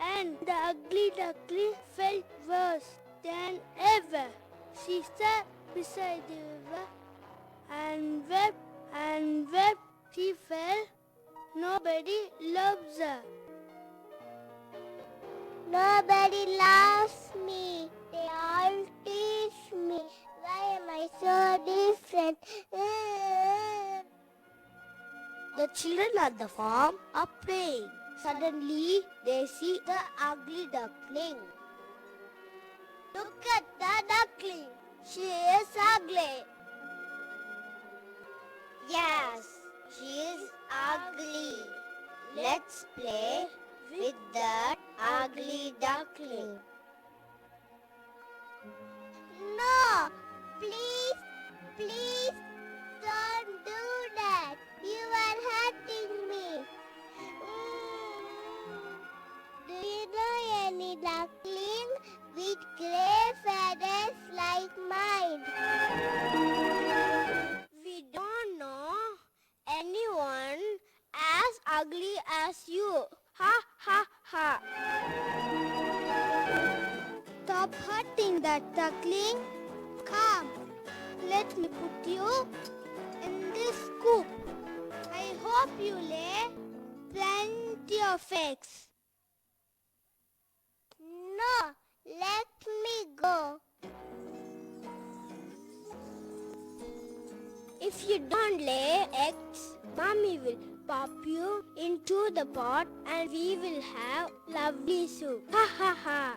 And the ugly duckling felt worse than ever. She sat beside the river and wept. She felt nobody loves her. Nobody loves me. They all tease me. Why am I so different? The children at the farm are playing. Suddenly, they see the ugly duckling. Look at the duckling. She is ugly. Yes, she is ugly. Let's play with that ugly duckling. No, please, don't do that. You are hurting me. Do you know any duckling with gray feathers like mine? We don't know anyone as ugly as you. Ha ha ha. Stop hurting that duckling. Come, let me put you in this scoop. I hope you lay plenty of eggs. No, let me go. If you don't lay eggs, Mommy will pop you into the pot and we will have lovely soup. Ha ha ha.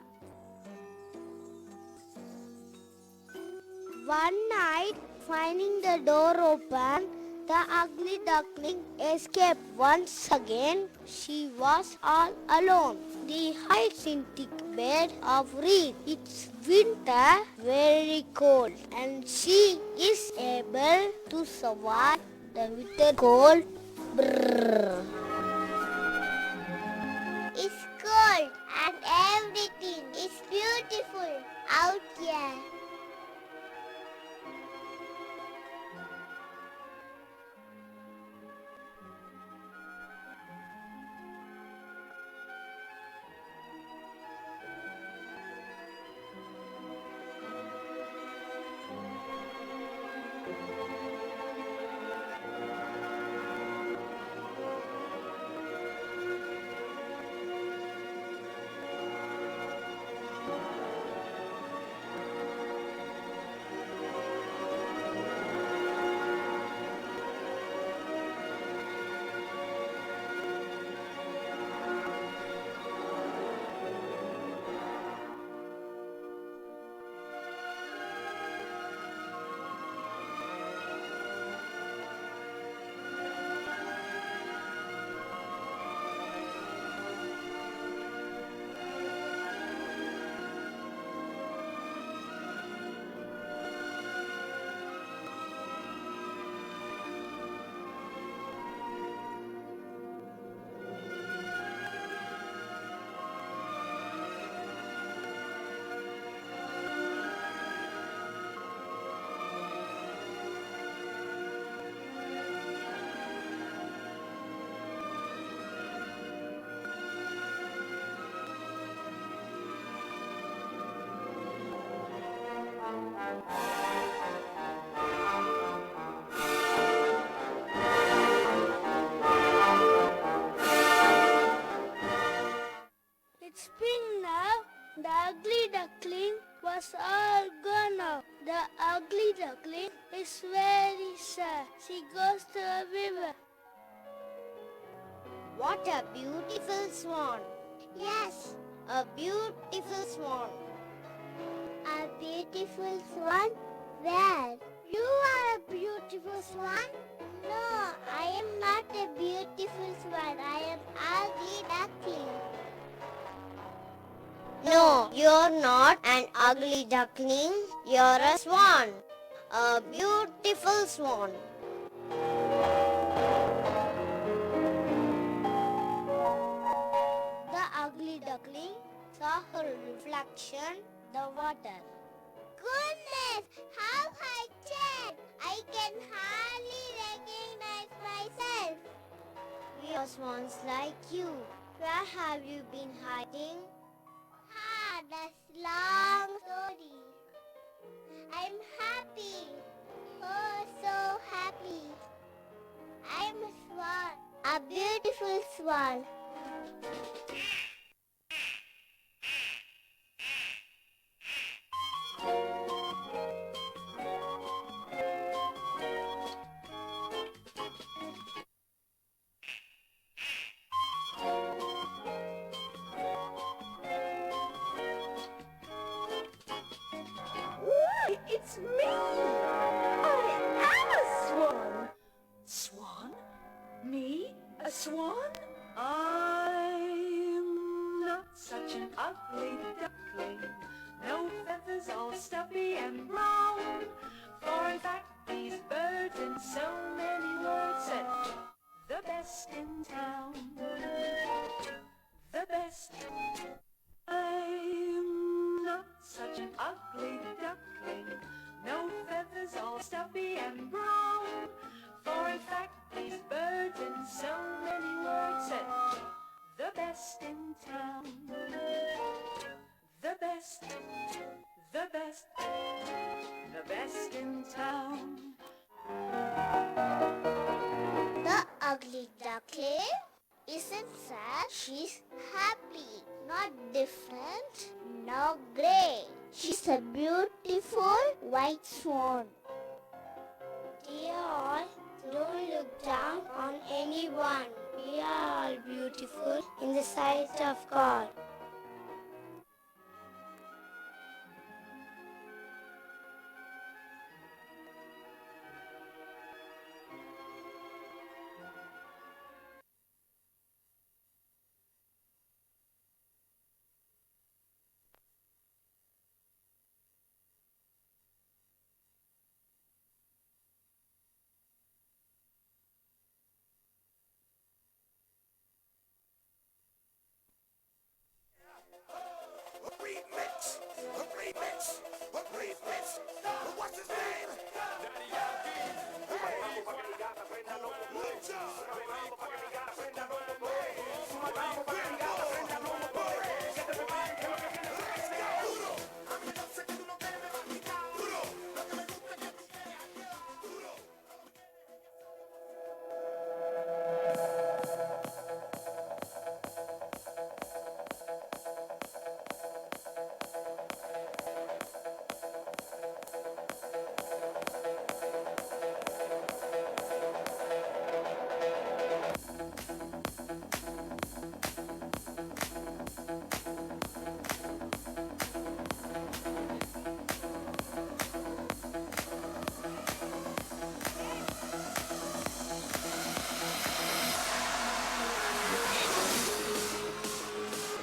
One night, finding the door open, the ugly duckling escaped once again. She was all alone. The hyacinth bed of reed. It's winter, very cold, and she is able to survive the winter cold. Brrr. It's cold and everything is beautiful. out here. It's spring now. The ugly duckling was all gone now. The ugly duckling is very sad. She goes to a river. What a beautiful swan. Yes, a beautiful swan. A beautiful swan? Where? You are a beautiful swan? No, I am not a beautiful swan. I am ugly duckling. No, you're not an ugly duckling. You're a swan. A beautiful swan. The ugly duckling saw her reflection, the water. Goodness, how I change! I can hardly recognize myself. We are swans like you. Where have you been hiding? Ah, that's long story. I'm happy. Oh, so happy. I'm a swan. A beautiful swan. Why, it's me! I am a swan! Swan? Me? A swan? I'm not such an ugly duckling. No feathers, all stuffy and brown. For in fact these birds in so many words said the best in town. The best. I'm not such an ugly duckling. No feathers, all stuffy and brown. For in fact these birds in so many words said the best in town. The best, the best, the best in town. The ugly duckling isn't sad, she's happy. Not different, not grey. She's a beautiful white swan. Dear all, don't look down on anyone. We are all beautiful in the sight of God.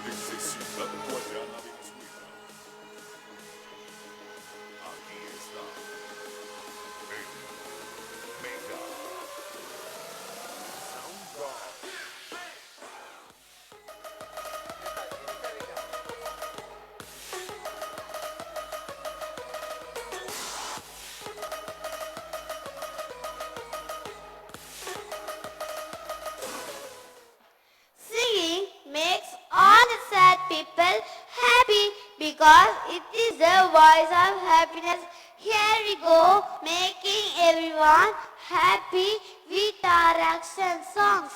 Necesita guayana Venezuela. Aquí está el Mega Sound God. Singing makes all the sad people happy because it is the voice of happiness. Here we go, making everyone happy with our action songs.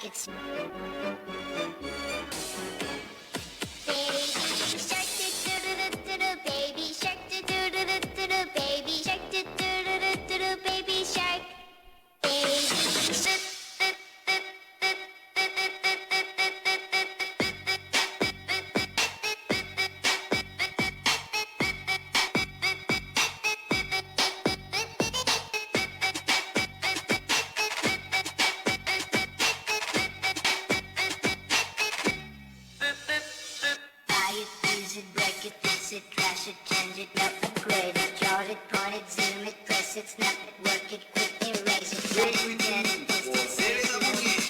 It's baby shark do do do do do do baby shark do do do do do do baby shark baby shark. Buy it, use it, break it, fix it, trash it, change it, melt, upgrade it, chart it, point it, zoom it, press it, snap it, work it, quick erase it, write it, get it, paste it, save it, load it,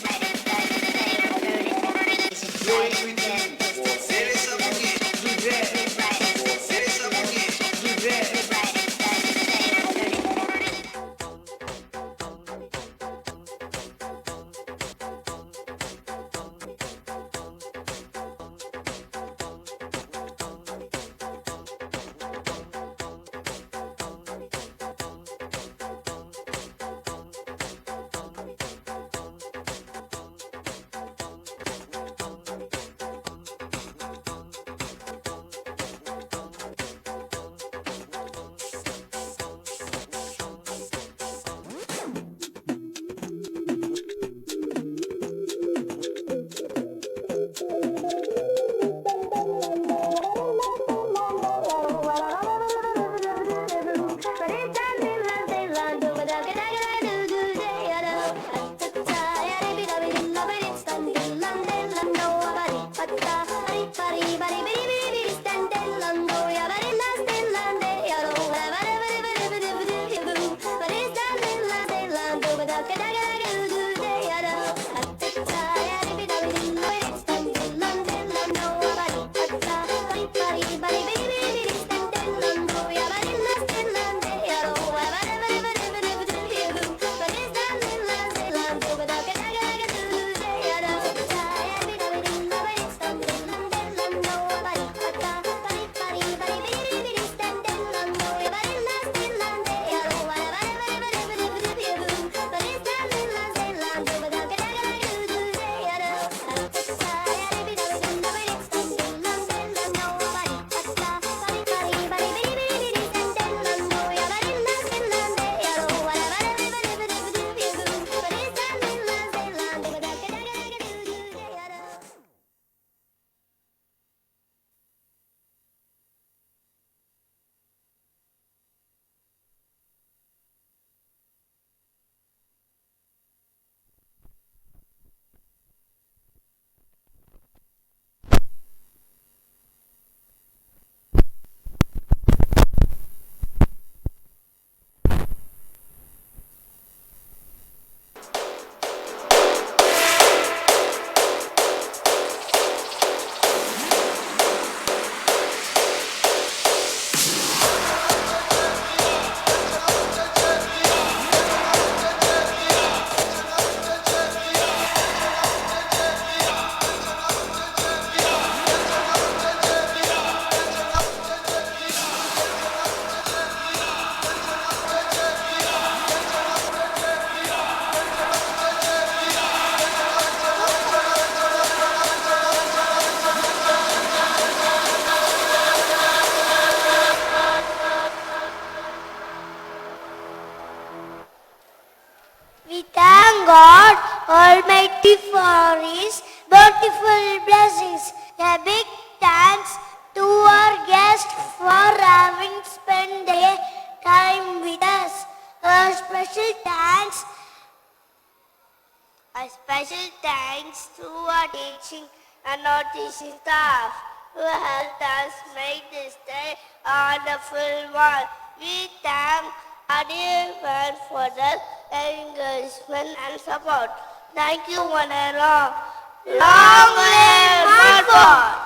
write it, write it, save it, burn it, erase it, write it, get it, paste it, save it, load it, write it, save it, load it, write it, save it, burn it. We thank God Almighty for His bountiful blessings. A big thanks to our guests for having spent their time with us. A special thanks to our teaching and our teaching staff who helped us make this day a wonderful one. We thank our dear friends for their encouragement and support. Thank you one and all. Long live Hartford!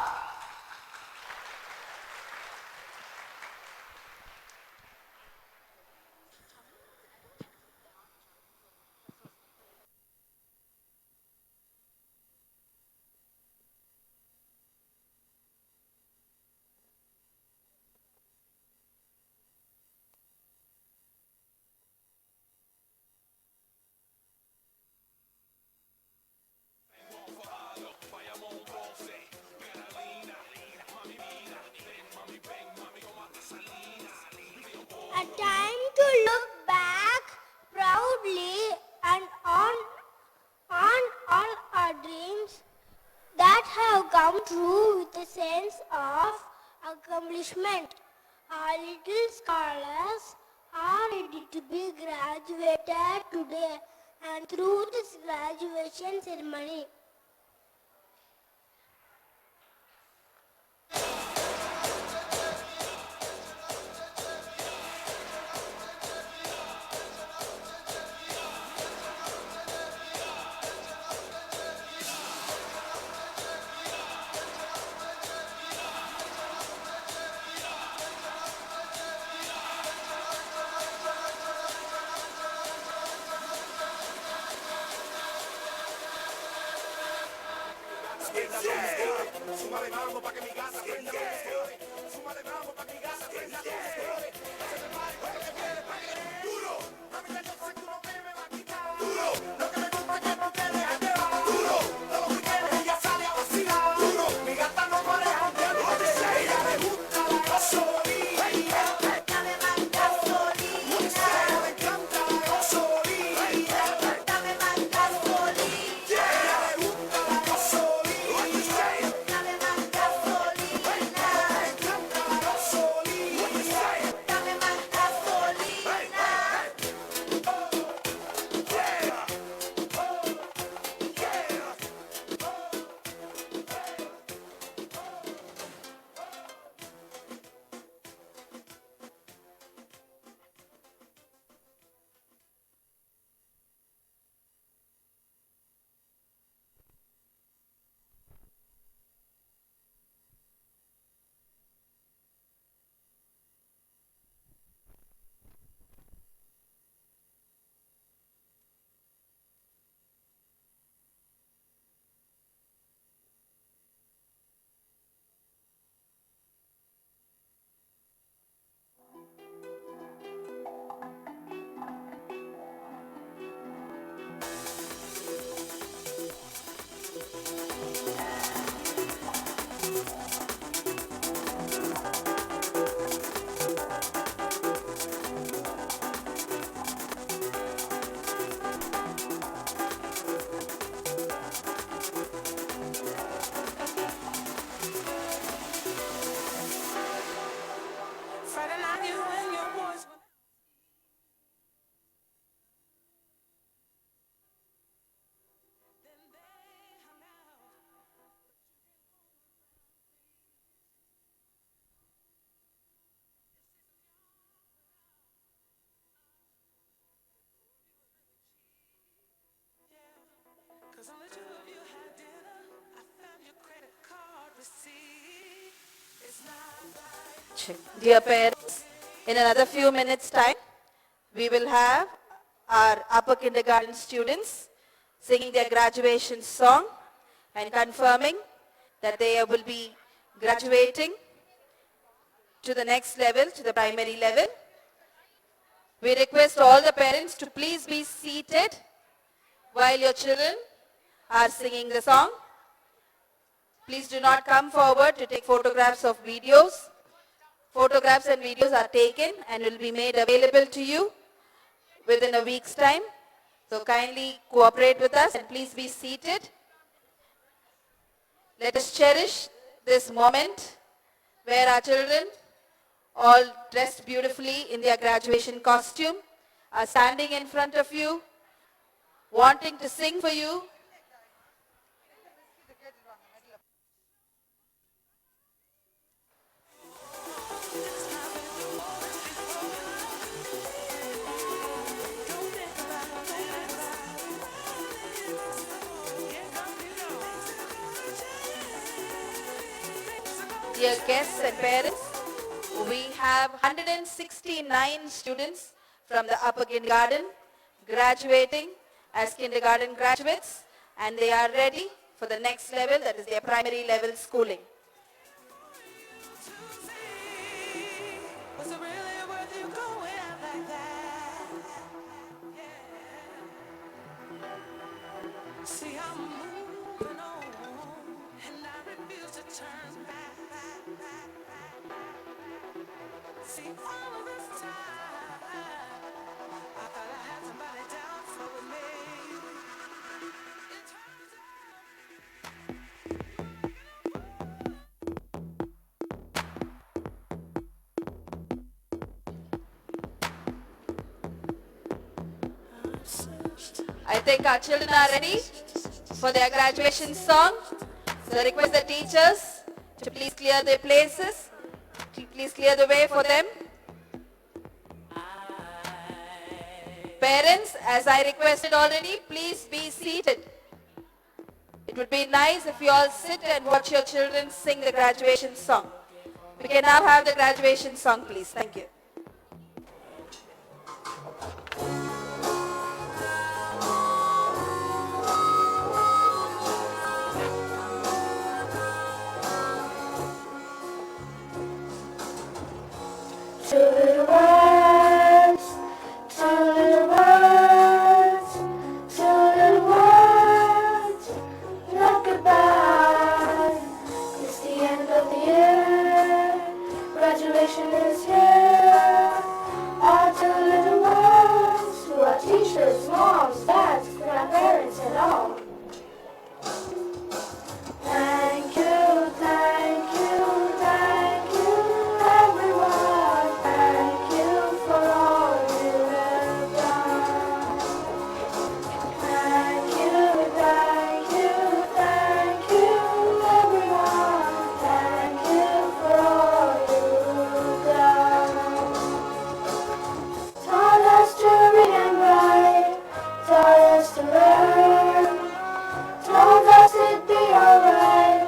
accomplishment. Our little scholars are ready to be graduated today and through this graduation ceremony. Dear parents, in another few minutes time, we will have our upper kindergarten students singing their graduation song and confirming that they will be graduating to the next level, to the primary level. We request all the parents to please be seated while your children are singing the song. Please do not come forward to take photographs of videos. Photographs and videos are taken and will be made available to you within a week's time. So kindly cooperate with us and please be seated. Let us cherish this moment where our children, all dressed beautifully in their graduation costume, are standing in front of you, wanting to sing for you. Dear guests and parents, we have 169 students from the upper kindergarten graduating as kindergarten graduates, and they are ready for the next level, that is their primary level schooling. See, I'm moving on, and I refuse to turn back. See, all of this time, I thought I had somebody down for me. It turns out I think our children are ready for their graduation song. So I request the teachers to please clear their places. Please clear the way for them. Parents, as I requested already, please be seated. It would be nice if you all sit and watch your children sing the graduation song. We can now have the graduation song, please. Thank you. Two little words, two little words, two little words, not goodbye. It's the end of the year, graduation is here. Our two little words to our teachers, moms, dads, grandparents, and all. Thank you, thank you, thank you, everyone. Thank you for all you have done. Thank you, thank you, thank you, everyone. Thank you for all you've done. Taught us to read and write, taught us to learn, told us it'd be alright,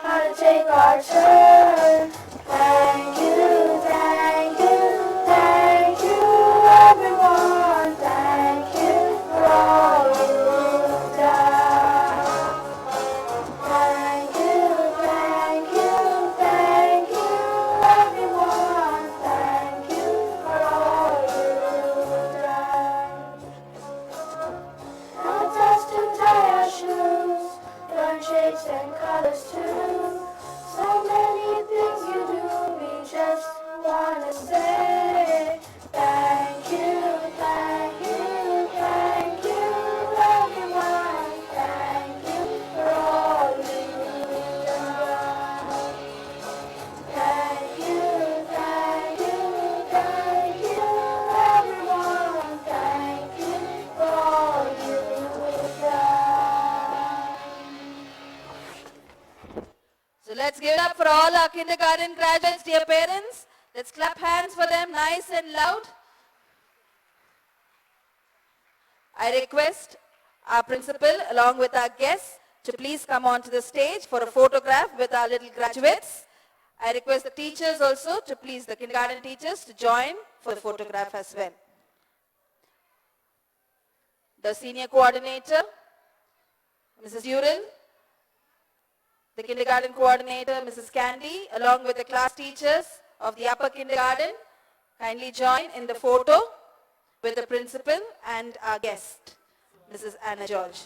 how to take our turn. Thank you, thank you, thank you, everyone. Thank you for all you've done. Thank you, thank you, thank you, everyone. Thank you for all you've done. Taught us to tie our shoes, learn shapes and colors too. So many things you do, we just wanna say thank you, thank you, thank you, everyone. Thank you for all you've done. Thank you, thank you, thank you, everyone. Thank you for all you've done. So let's give it up for all our kindergarten graduates, dear parents. Let's clap hands for them nice and loud. I request our principal along with our guests to please come onto the stage for a photograph with our little graduates. I request the teachers also to please, the kindergarten teachers, to join for the photograph as well. The senior coordinator, Mrs. Uril, the kindergarten coordinator, Mrs. Candy, along with the class teachers of the upper kindergarten, kindly join in the photo with the principal and our guest, Mrs. Anna George.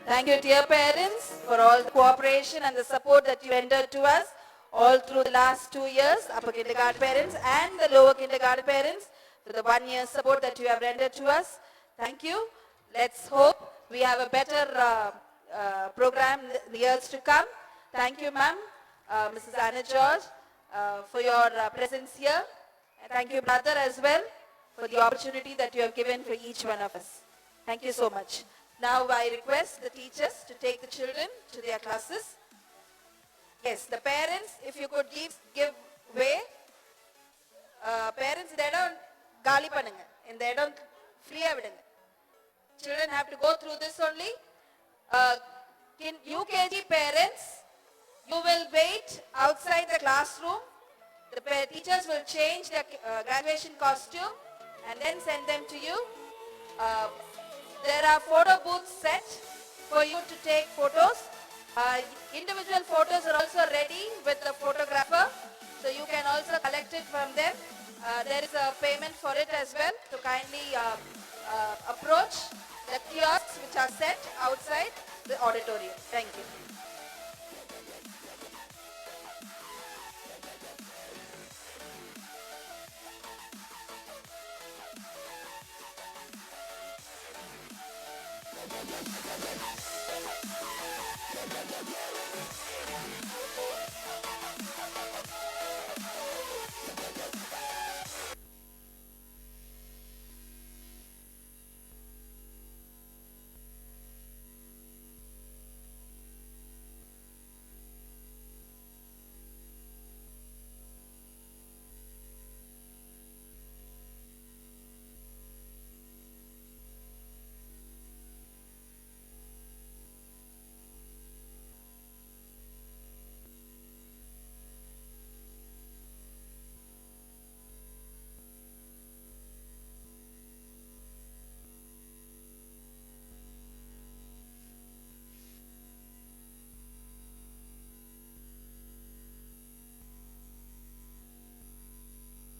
Thank you, dear parents, for all the cooperation and the support that you rendered to us all through the last 2 years, upper kindergarten parents and the lower kindergarten parents, for the 1 year support that you have rendered to us. Thank you. Let's hope we have a better program in the years to come. Thank you, ma'am, Mrs. Anna George, for your presence here. And thank you, brother, as well, for the opportunity that you have given for each one of us. Thank you so much. Now I request the teachers to take the children to their classes. Yes, the parents, if you could give way. Parents, they don't gali panunga. And they don't free vidunga. Children have to go through this only. In UKG parents, you will wait outside the classroom. The teachers will change their graduation costume and then send them to you. There are photo booths set for you to take photos. Individual photos are also ready with the photographer, so you can also collect it from them. There is a payment for it as well, to kindly approach the kiosks which are set outside the auditorium. Thank you.